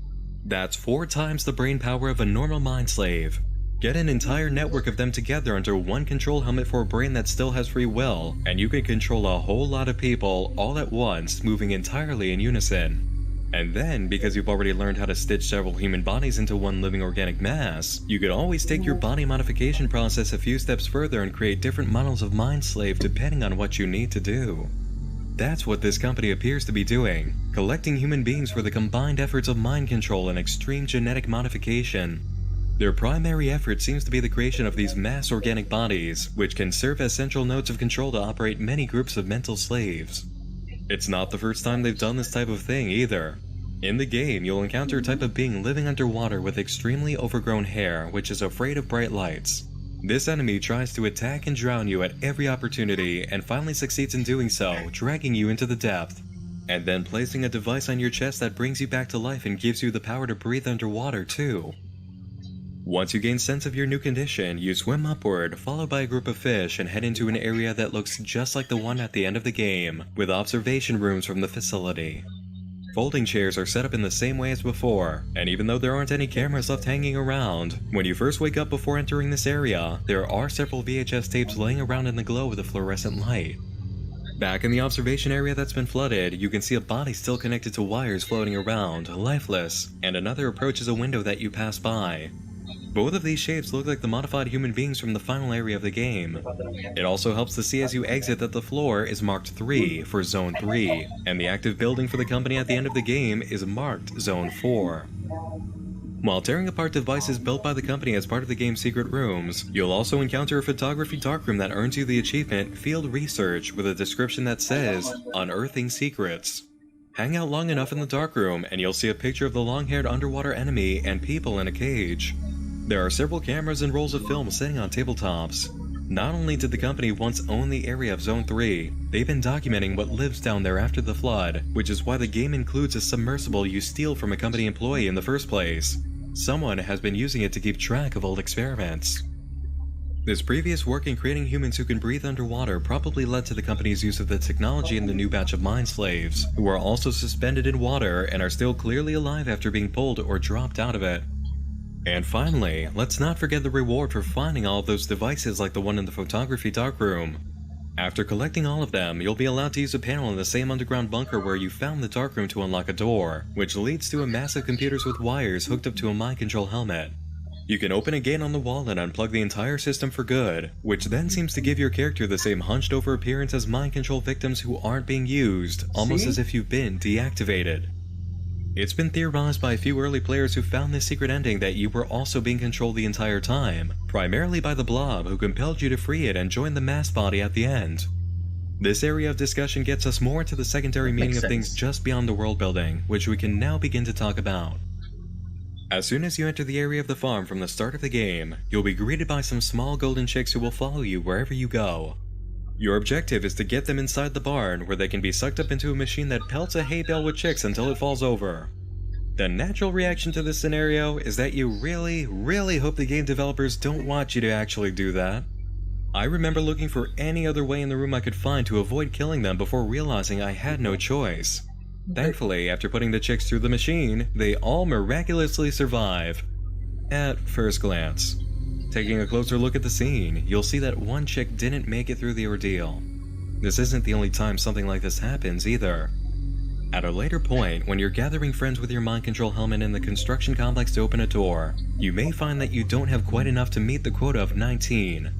That's 4 times the brain power of a normal mind slave. Get an entire network of them together under one control helmet for a brain that still has free will, and you can control a whole lot of people all at once, moving entirely in unison. And then, because you've already learned how to stitch several human bodies into one living organic mass, you could always take your body modification process a few steps further and create different models of mind slave depending on what you need to do. That's what this company appears to be doing, collecting human beings for the combined efforts of mind control and extreme genetic modification. Their primary effort seems to be the creation of these mass organic bodies, which can serve as central nodes of control to operate many groups of mental slaves. It's not the first time they've done this type of thing either. In the game, you'll encounter a type of being living underwater with extremely overgrown hair, which is afraid of bright lights. This enemy tries to attack and drown you at every opportunity, and finally succeeds in doing so, dragging you into the depth, and then placing a device on your chest that brings you back to life and gives you the power to breathe underwater too. Once you gain sense of your new condition, you swim upward, followed by a group of fish, and head into an area that looks just like the one at the end of the game, with observation rooms from the facility. Folding chairs are set up in the same way as before, and even though there aren't any cameras left hanging around, when you first wake up before entering this area, there are several VHS tapes laying around in the glow of the fluorescent light. Back in the observation area that's been flooded, you can see a body still connected to wires floating around, lifeless, and another approaches a window that you pass by. Both of these shapes look like the modified human beings from the final area of the game. It also helps to see as you exit that the floor is marked 3 for Zone 3, and the active building for the company at the end of the game is marked Zone 4. While tearing apart devices built by the company as part of the game's secret rooms, you'll also encounter a photography darkroom that earns you the achievement Field Research with a description that says, Unearthing Secrets. Hang out long enough in the darkroom and you'll see a picture of the long-haired underwater enemy and people in a cage. There are several cameras and rolls of film sitting on tabletops. Not only did the company once own the area of Zone 3, they've been documenting what lives down there after the flood, which is why the game includes a submersible you steal from a company employee in the first place. Someone has been using it to keep track of old experiments. This previous work in creating humans who can breathe underwater probably led to the company's use of the technology in the new batch of mind slaves, who are also suspended in water and are still clearly alive after being pulled or dropped out of it. And finally, let's not forget the reward for finding all of those devices like the one in the photography darkroom. After collecting all of them, you'll be allowed to use a panel in the same underground bunker where you found the darkroom to unlock a door, which leads to a massive computers with wires hooked up to a mind control helmet. You can open a gate on the wall and unplug the entire system for good, which then seems to give your character the same hunched over appearance as mind control victims who aren't being used, almost as if you've been deactivated. It's been theorized by a few early players who found this secret ending that you were also being controlled the entire time, primarily by the Blob who compelled you to free it and join the mass body at the end. This area of discussion gets us more into the secondary meaning of things just beyond the world building, which we can now begin to talk about. As soon as you enter the area of the farm from the start of the game, you'll be greeted by some small golden chicks who will follow you wherever you go. Your objective is to get them inside the barn where they can be sucked up into a machine that pelts a hay bale with chicks until it falls over. The natural reaction to this scenario is that you really hope the game developers don't want you to actually do that. I remember looking for any other way in the room I could find to avoid killing them before realizing I had no choice. Thankfully, after putting the chicks through the machine, they all miraculously survive. At first glance. Taking a closer look at the scene, you'll see that one chick didn't make it through the ordeal. This isn't the only time something like this happens either. At a later point, when you're gathering friends with your mind control helmet in the construction complex to open a door, you may find that you don't have quite enough to meet the quota of 19.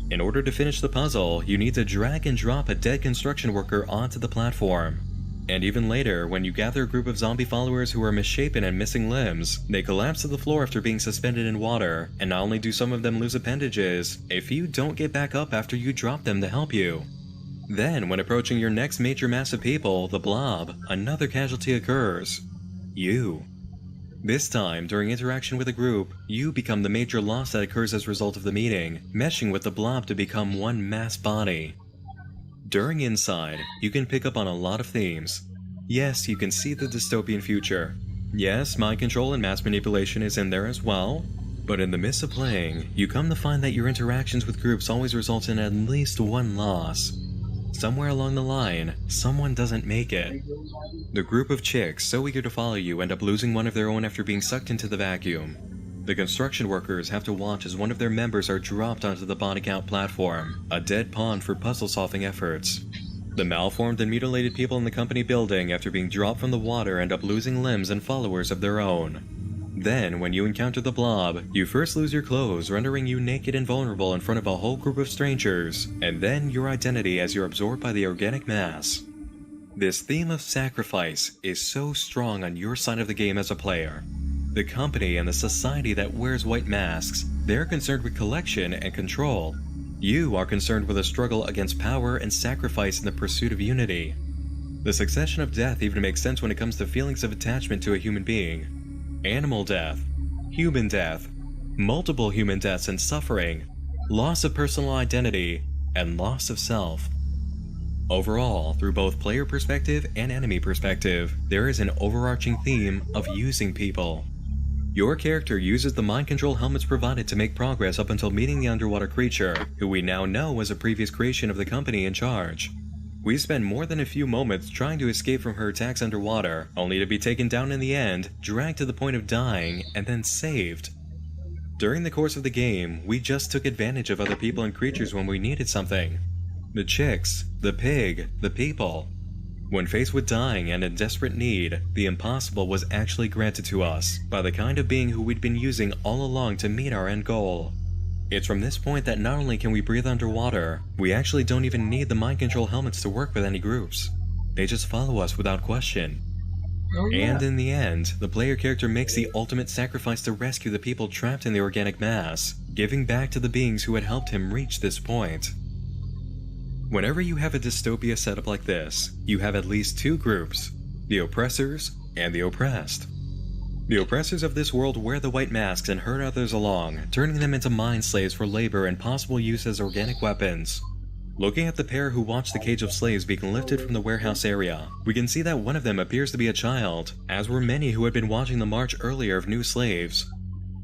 In order to finish the puzzle, you need to drag and drop a dead construction worker onto the platform. And even later, when you gather a group of zombie followers who are misshapen and missing limbs, they collapse to the floor after being suspended in water, and not only do some of them lose appendages, a few don't get back up after you drop them to help you. Then, when approaching your next major mass of people, the Blob, another casualty occurs. You. This time, during interaction with a group, you become the major loss that occurs as a result of the meeting, meshing with the Blob to become one mass body. During Inside, you can pick up on a lot of themes. Yes, you can see the dystopian future. Yes, mind control and mass manipulation is in there as well. But in the midst of playing, you come to find that your interactions with groups always result in at least one loss. Somewhere along the line, someone doesn't make it. The group of chicks so eager to follow you end up losing one of their own after being sucked into the vacuum. The construction workers have to watch as one of their members are dropped onto the body count platform, a dead pawn for puzzle-solving efforts. The malformed and mutilated people in the company building after being dropped from the water end up losing limbs and followers of their own. Then, when you encounter the Blob, you first lose your clothes, rendering you naked and vulnerable in front of a whole group of strangers, and then your identity as you're absorbed by the organic mass. This theme of sacrifice is so strong on your side of the game as a player. The company and the society that wears white masks, they're concerned with collection and control. You are concerned with a struggle against power and sacrifice in the pursuit of unity. The succession of death even makes sense when it comes to feelings of attachment to a human being. Animal death, human death, multiple human deaths and suffering, loss of personal identity, and loss of self. Overall, through both player perspective and enemy perspective, there is an overarching theme of using people. Your character uses the mind control helmets provided to make progress up until meeting the underwater creature, who we now know was a previous creation of the company in charge. We spend more than a few moments trying to escape from her attacks underwater, only to be taken down in the end, dragged to the point of dying, and then saved. During the course of the game, we just took advantage of other people and creatures when we needed something. The chicks, the pig, the people. When faced with dying and in desperate need, the impossible was actually granted to us by the kind of being who we'd been using all along to meet our end goal. It's from this point that not only can we breathe underwater, we actually don't even need the mind control helmets to work with any groups. They just follow us without question. Oh, yeah. And in the end, the player character makes the ultimate sacrifice to rescue the people trapped in the organic mass, giving back to the beings who had helped him reach this point. Whenever you have a dystopia setup like this, you have at least two groups, the oppressors and the oppressed. The oppressors of this world wear the white masks and herd others along, turning them into mind slaves for labor and possible use as organic weapons. Looking at the pair who watch the cage of slaves being lifted from the warehouse area, we can see that one of them appears to be a child, as were many who had been watching the march earlier of new slaves.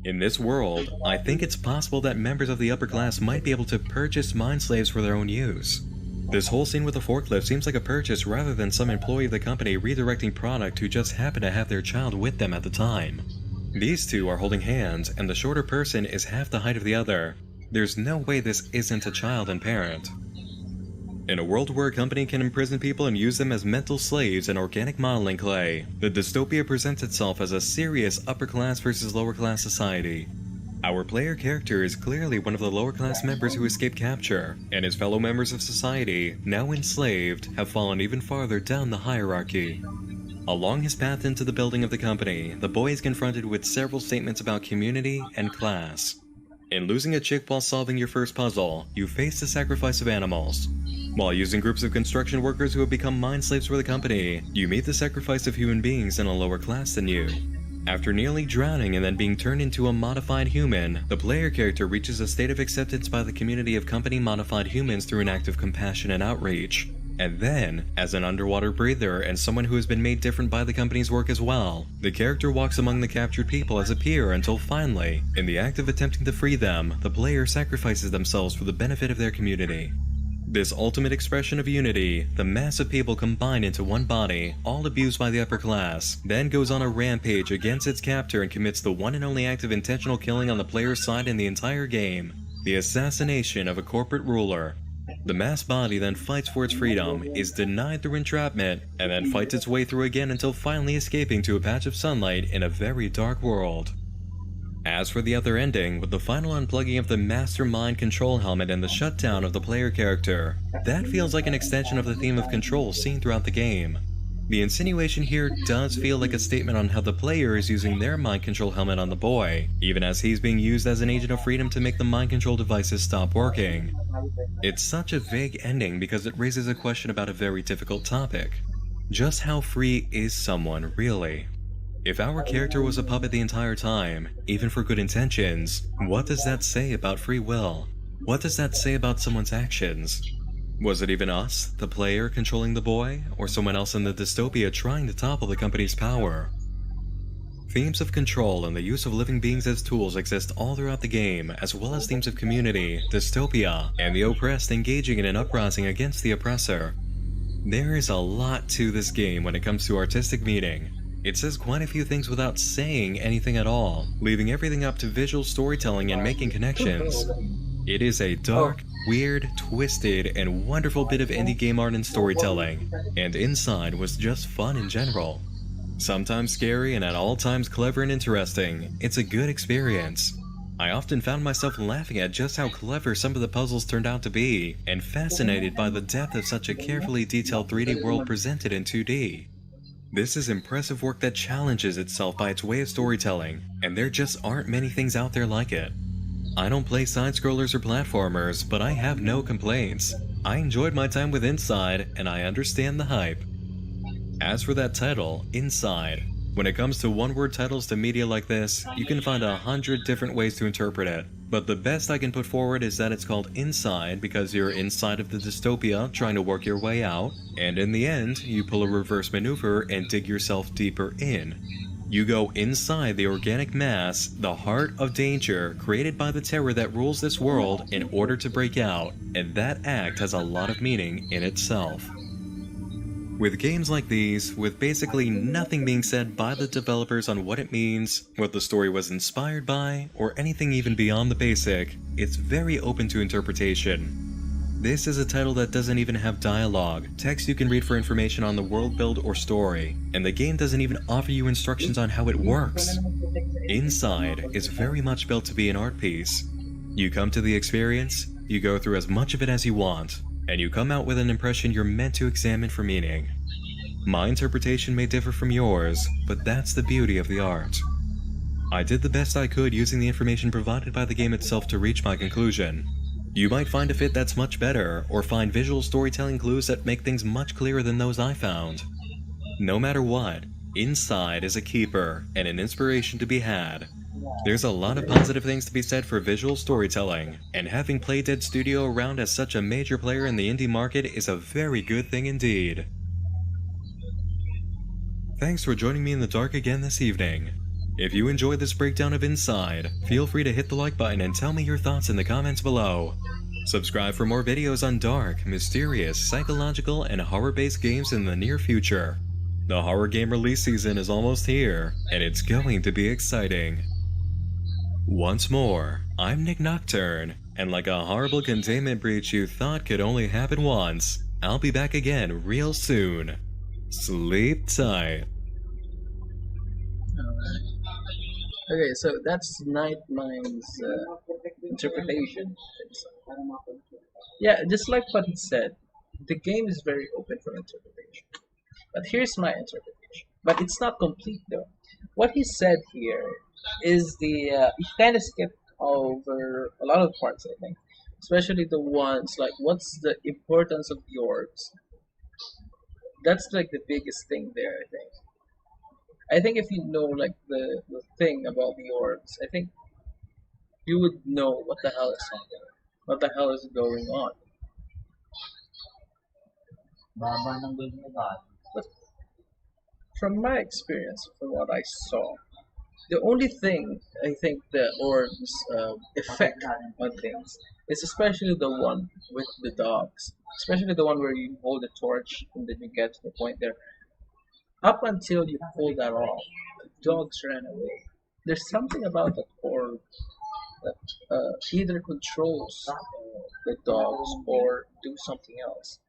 In this world, I think it's possible that members of the upper class might be able to purchase mind slaves for their own use. This whole scene with the forklift seems like a purchase rather than some employee of the company redirecting product who just happened to have their child with them at the time. These two are holding hands, and the shorter person is half the height of the other. There's no way this isn't a child and parent. In a world where a company can imprison people and use them as mental slaves and organic modeling clay, the dystopia presents itself as a serious upper-class versus lower-class society. Our player character is clearly one of the lower-class members who escaped capture, and his fellow members of society, now enslaved, have fallen even farther down the hierarchy. Along his path into the building of the company, the boy is confronted with several statements about community and class. In losing a chick while solving your first puzzle, you face the sacrifice of animals. While using groups of construction workers who have become mind slaves for the company, you meet the sacrifice of human beings in a lower class than you. After nearly drowning and then being turned into a modified human, the player character reaches a state of acceptance by the community of company-modified humans through an act of compassion and outreach. And then, as an underwater breather and someone who has been made different by the company's work as well, the character walks among the captured people as a peer until finally, in the act of attempting to free them, the player sacrifices themselves for the benefit of their community. This ultimate expression of unity, the mass of people combined into one body, all abused by the upper class, then goes on a rampage against its captor and commits the one and only act of intentional killing on the player's side in the entire game, the assassination of a corporate ruler. The mass body then fights for its freedom, is denied through entrapment, and then fights its way through again until finally escaping to a patch of sunlight in a very dark world. As for the other ending, with the final unplugging of the master mind control helmet and the shutdown of the player character, that feels like an extension of the theme of control seen throughout the game. The insinuation here does feel like a statement on how the player is using their mind control helmet on the boy, even as he's being used as an agent of freedom to make the mind control devices stop working. It's such a vague ending because it raises a question about a very difficult topic. Just how free is someone, really? If our character was a puppet the entire time, even for good intentions, what does that say about free will? What does that say about someone's actions? Was it even us, the player, controlling the boy, or someone else in the dystopia trying to topple the company's power? Themes of control and the use of living beings as tools exist all throughout the game, as well as themes of community, dystopia, and the oppressed engaging in an uprising against the oppressor. There is a lot to this game when it comes to artistic meaning. It says quite a few things without saying anything at all, leaving everything up to visual storytelling and making connections. It is a dark, weird, twisted, and wonderful bit of indie game art and storytelling, and Inside was just fun in general. Sometimes scary and at all times clever and interesting, it's a good experience. I often found myself laughing at just how clever some of the puzzles turned out to be, and fascinated by the depth of such a carefully detailed 3D world presented in 2D. This is impressive work that challenges itself by its way of storytelling, and there just aren't many things out there like it. I don't play side-scrollers or platformers, but I have no complaints. I enjoyed my time with Inside, and I understand the hype. As for that title, Inside, when it comes to one-word titles to media like this, you can find 100 different ways to interpret it. But the best I can put forward is that it's called Inside because you're inside of the dystopia trying to work your way out, and in the end, you pull a reverse maneuver and dig yourself deeper in. You go inside the organic mass, the heart of danger created by the terror that rules this world in order to break out, and that act has a lot of meaning in itself. With games like these, with basically nothing being said by the developers on what it means, what the story was inspired by, or anything even beyond the basic, it's very open to interpretation. This is a title that doesn't even have dialogue, text you can read for information on the world build or story, and the game doesn't even offer you instructions on how it works. Inside is very much built to be an art piece. You come to the experience, you go through as much of it as you want, and you come out with an impression you're meant to examine for meaning. My interpretation may differ from yours, but that's the beauty of the art. I did the best I could using the information provided by the game itself to reach my conclusion. You might find a fit that's much better, or find visual storytelling clues that make things much clearer than those I found. No matter what, Inside is a keeper and an inspiration to be had. There's a lot of positive things to be said for visual storytelling, and having Playdead Studio around as such a major player in the indie market is a very good thing indeed. Thanks for joining me in the dark again this evening. If you enjoyed this breakdown of Inside, feel free to hit the like button and tell me your thoughts in the comments below. Subscribe for more videos on dark, mysterious, psychological, and horror-based games in the near future. The horror game release season is almost here, and it's going to be exciting. Once more, I'm Nick Nocturne, and like a horrible containment breach you thought could only happen once, I'll be back again real soon. Sleep tight. Alright. Okay, so that's Nightmine's interpretation. Yeah, just like what he said, the game is very open for interpretation. But here's my interpretation. But it's not complete though. What he said here is he kind of skipped over a lot of parts, I think. Especially the ones like what's the importance of the orbs. That's like the biggest thing there, I think. I think if you know like the thing about the orbs, I think you would know what the hell is happening. What the hell is going on. Baba ng gold mo ba? But from my experience, from what I saw, the only thing I think the orbs effect on things is especially the one with the dogs. Especially the one where you hold a torch and then you get to the point there. Up until you pull that off, the dogs ran away. There's something about that orb that either controls the dogs or do something else.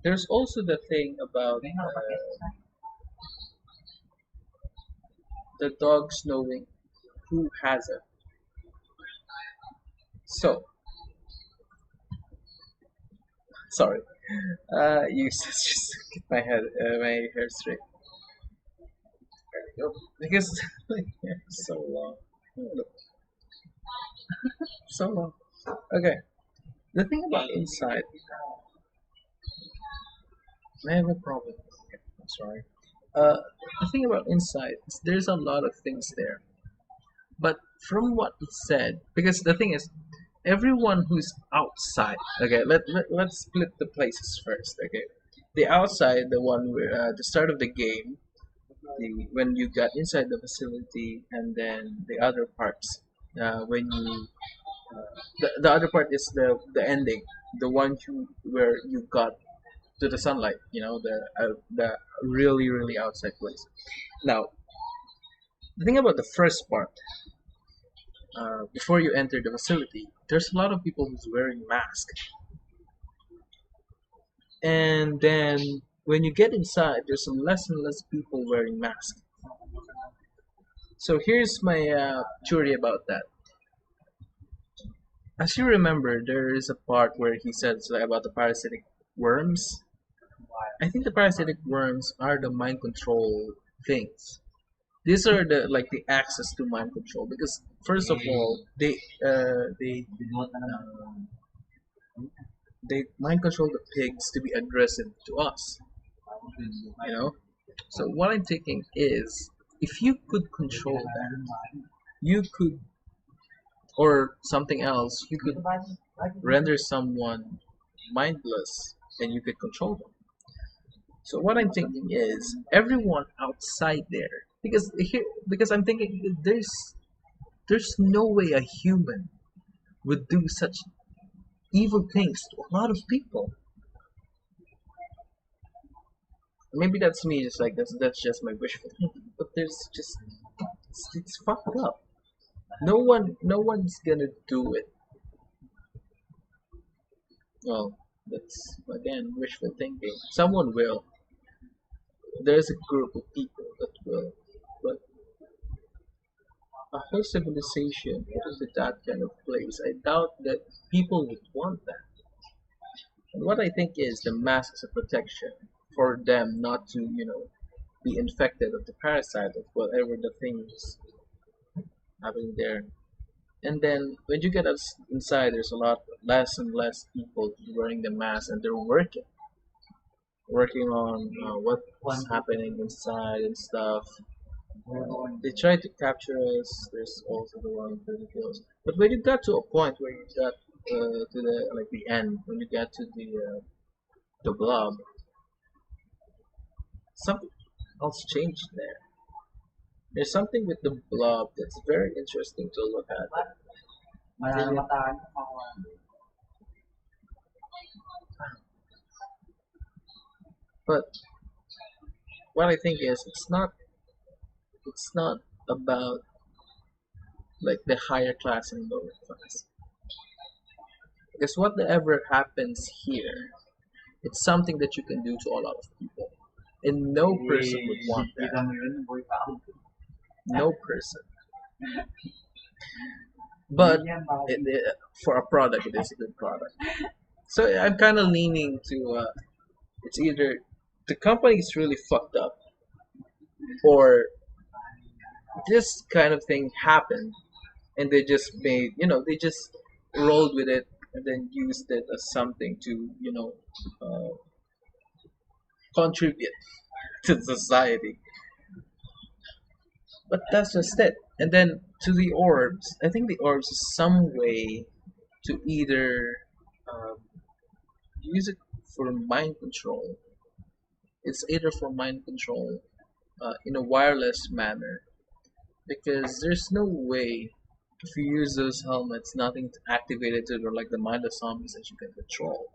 There's also the thing about the dogs knowing who has it. So, sorry, you just get my hair straight. There we go. Because my hair is so long, so long. Okay, the thing about inside, I have a problem. I'm sorry. The thing about inside is there's a lot of things there. But from what he said, because the thing is, everyone who's outside, okay, let's split the places first, okay? The outside, the one where the start of the game, when you got inside the facility, and then the other parts, when you, the other part is the ending, the one where you got to the sunlight, the really outside place. Now, the thing about the first part, before you enter the facility, there's a lot of people who's wearing masks, and then when you get inside, there's some less and less people wearing masks. So here's my theory about that. As you remember, there is a part where he says about the parasitic worms. I think the parasitic worms are the mind control things. These are the access to mind control because first of all they mind control the pigs to be aggressive to us. You know. So what I'm thinking is if you could control that, you could or something else, you could render someone mindless and you could control them. So what I'm thinking is everyone outside there, because I'm thinking there's no way a human would do such evil things to a lot of people. maybe that's me, just like that's just my wishful thinking. But there's just it's fucked up. No one's gonna do it. Well, that's again wishful thinking. Someone will. There's a group of people that will, but a whole civilization into that kind of place, I doubt that people would want that. And what I think is the mask is a protection for them not to, be infected of the parasite of whatever the thing is happening there. And then when you get inside, there's a lot less and less people wearing the mask, and they're working on what's happening inside and stuff. They try to capture us. There's also the one for the kills. But when you got to a point where you got to the like the end, when you get to the blob, something else changed there. There's something with the blob that's very interesting to look at. Mananamataan ko mga But what I think is it's not about like the higher class and lower class. Because whatever happens here, it's something that you can do to a lot of people. And no person would want that. kami yun, boy pa. No person. But Yan, bakit? for a product, it is a good product. So I'm kind of leaning to it's either the company is really fucked up, or this kind of thing happened, and they just made they just rolled with it and then used it as something to contribute to society. But that's just it. And then to the orbs, I think the orbs is some way to either um, use it for mind control. It's either for mind control in a wireless manner, because there's no way if you use those helmets, nothing activated to like the mindless zombies that you can control.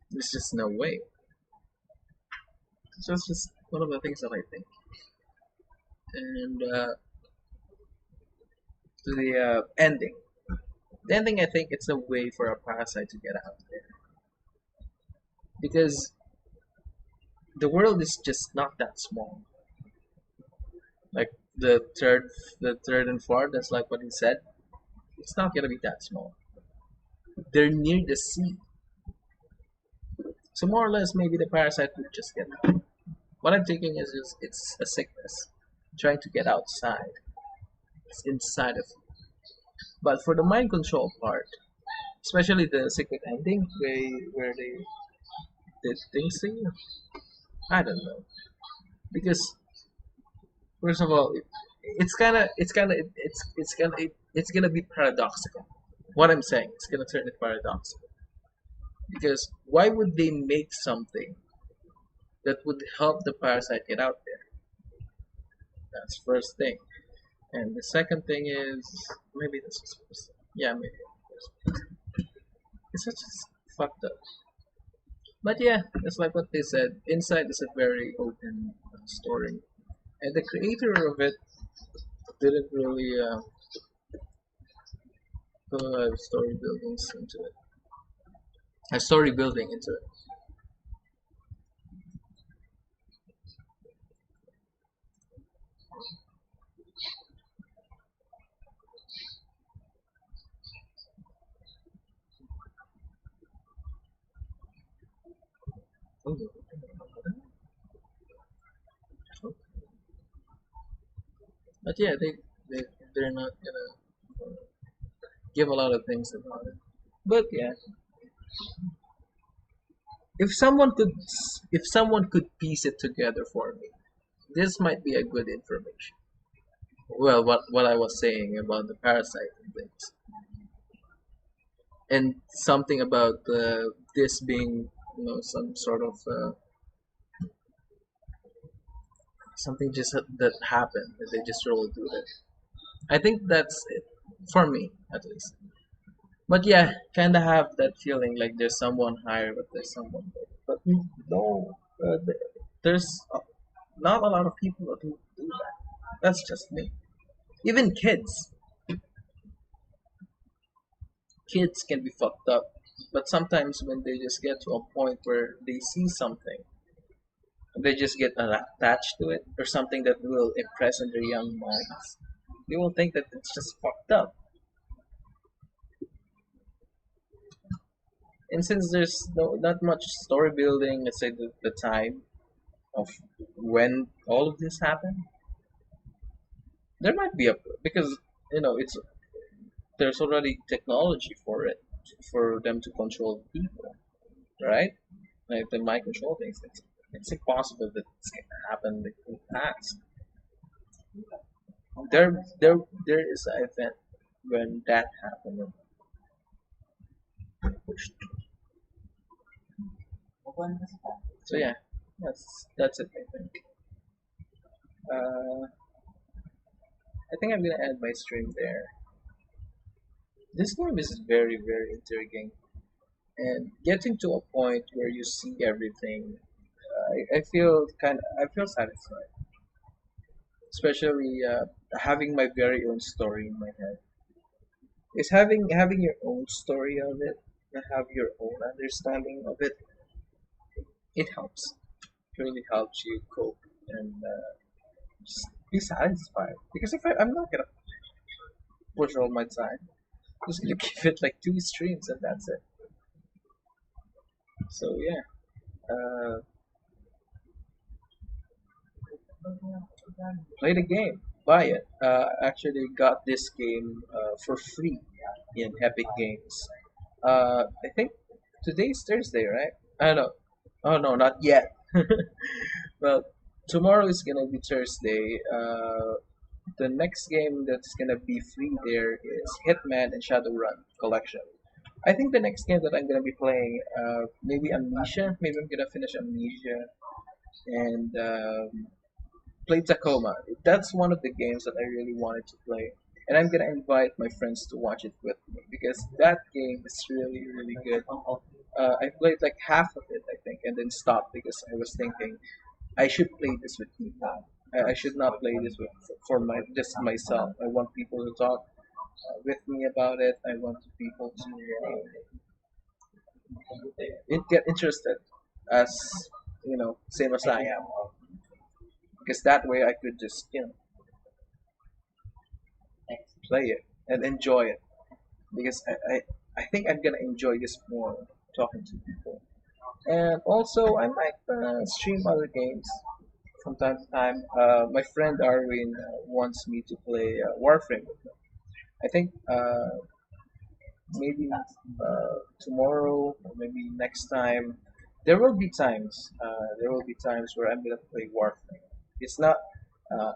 There's just no way. So it's just one of the things that I think. And to the ending. The ending, I think it's a way for a parasite to get out there, because the world is just not that small. Like the third and fourth, that's like what he said. It's not gonna be that small. They're near the sea, so more or less, maybe the parasite would just get out. What I'm thinking is just it's a sickness trying to get outside. It's inside of you. But for the mind control part, especially the secret ending, where they did things to you, I don't know. Because first of all, it's gonna be paradoxical. What I'm saying, it's gonna turn it paradoxical. Because why would they make something that would help the parasite get out there? That's first thing. And the second thing is maybe this is first. Yeah, maybe. It's just fucked up. But yeah, it's like what they said. Inside is a very open story, and the creator of it didn't really put story buildings into it. A story building into it. But yeah, they they're not gonna give a lot of things about it. But yeah, if someone could if someone could piece it together for me, this might be a good information. Well, what I was saying about the parasite and things, and something about this being some sort of something just that happened that they just rolled with it. I think that's it for me at least. But yeah, kind of have that feeling like there's someone higher, but there's someone lower. But no, There's not a lot of people who do that. That's just me. Even kids can be fucked up. But sometimes when they just get to a point where they see something, they just get attached to it or something that will impress on their young minds. They will think that it's just fucked up. And since there's not much story building, let's say the time of when all of this happened, there might be a because it's there's already technology for it for them to control people, right? Like the mind control things. It's impossible that it's gonna happen in the past. There is an event when that happened. So yeah, that's it. Uh, I think I'm gonna end my stream there. This game is very intriguing, and getting to a point where you see everything, I feel satisfied, especially having my very own story in my head. Is having your own story of it, and have your own understanding of it. It helps. It really helps you cope and just be satisfied. Because if I'm not gonna push all my time, I'm just gonna give it like 2 streams and that's it. So yeah, play the game, buy it. Actually got this game for free in Epic Games. I think today's Thursday, right? I don't know. Oh no, not yet. Well, tomorrow is gonna be Thursday. The next game that's gonna be free there is Hitman and Shadowrun Collection. I think the next game that I'm gonna be playing, maybe Amnesia. Maybe I'm gonna finish Amnesia and play Tacoma. That's one of the games that I really wanted to play, and I'm gonna invite my friends to watch it with me because that game is really good. I played like half of it, I think, and then stopped because I was thinking I should play this with people. I should not play this for my just myself. I want people to talk with me about it. I want people to get interested as same as I am, because that way I could just play it and enjoy it because I think I'm gonna enjoy this more talking to people. And also, I might stream other games from time to time. My friend Arwin wants me to play Warframe. I think maybe tomorrow or maybe next time. There will be times. There will be times where I'm gonna play Warframe. It's not. Uh,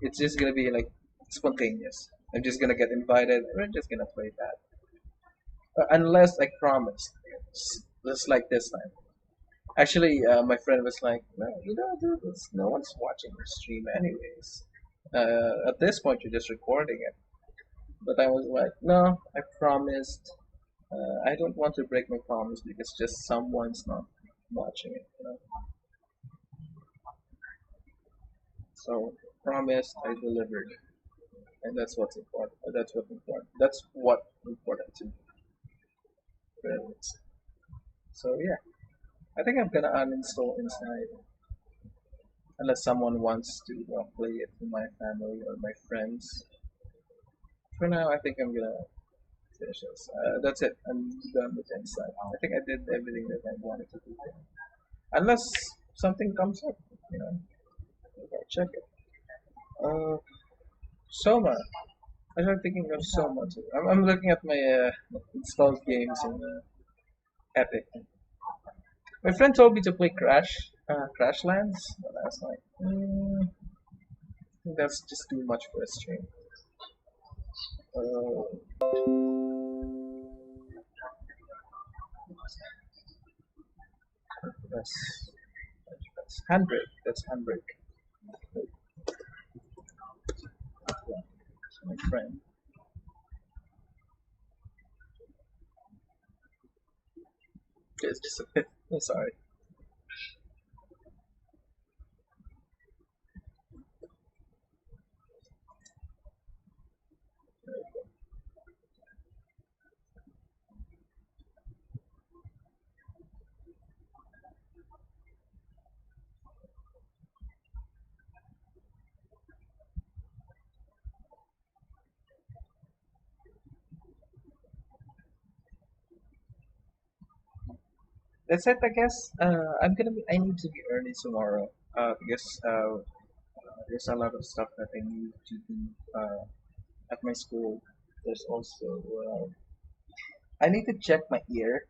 it's just gonna be like spontaneous. I'm just gonna get invited. We're just gonna play that. Unless I promise. Just like this time. Actually, my friend was like, "No, you don't do this. No one's watching your stream anyways. At this point, you're just recording it." But I was like, "No, I promised. I don't want to break my promise because just someone's not watching it. So, promised, I delivered, and that's what's important. That's what's important. That's what important to me. Really. So yeah, I think I'm gonna uninstall Inside unless someone wants to play it with my family or my friends. For now, I think I'm gonna finish this. That's it. I'm done with Inside. I think I did everything that I wanted to do. Unless something comes up, I'll check it. Soma. I started thinking of Soma too. I'm looking at my installed games in Epic. My friend told me to play Crashlands, but I was like, I think that's just too much for a stream. That's 100. That's 100. My friend. It's just a bit. I'm sorry. that's it, I guess. I need to be early tomorrow. Because there's a lot of stuff that I need to do at my school. There's also I need to check my ear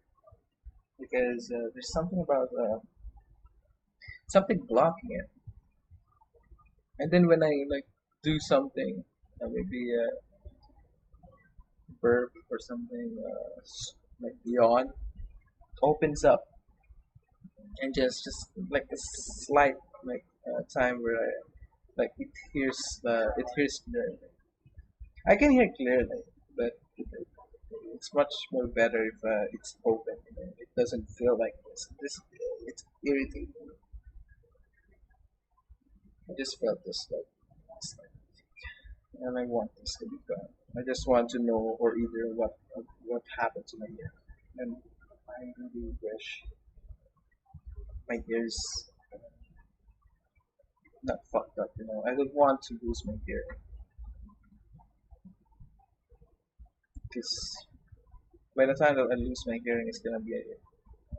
because there's something about something blocking it. And then when I like do something, maybe burp or something, like yawn, opens up and just like a slight like time where I like it hears clearly. I can hear clearly, but it's much more better if it's open. It doesn't feel like this. It's irritating. I just felt this like last night, and I want this to be gone. I just want to know or either what happened to my ear, and I really wish my ears not fucked up. I don't want to lose my hearing because by the time that I lose my hearing, it's gonna be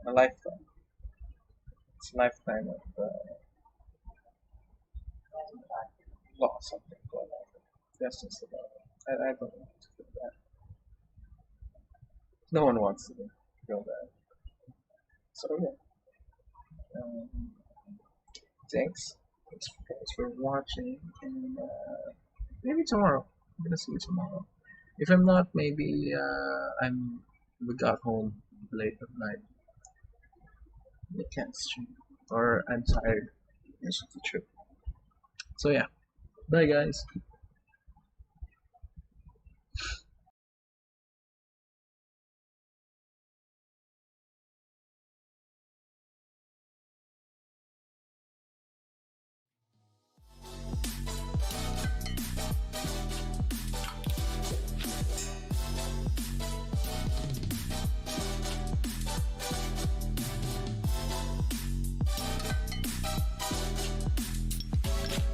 a lifetime. It's a lifetime of loss, something going on. That's just about it. I don't want to feel that. No one wants to feel that. So yeah. Um, thanks. Thanks for watching, and maybe tomorrow. I'm gonna see you tomorrow. If I'm not, maybe we got home late at night. I can't stream, or I'm tired. I should trip. So yeah. Bye guys.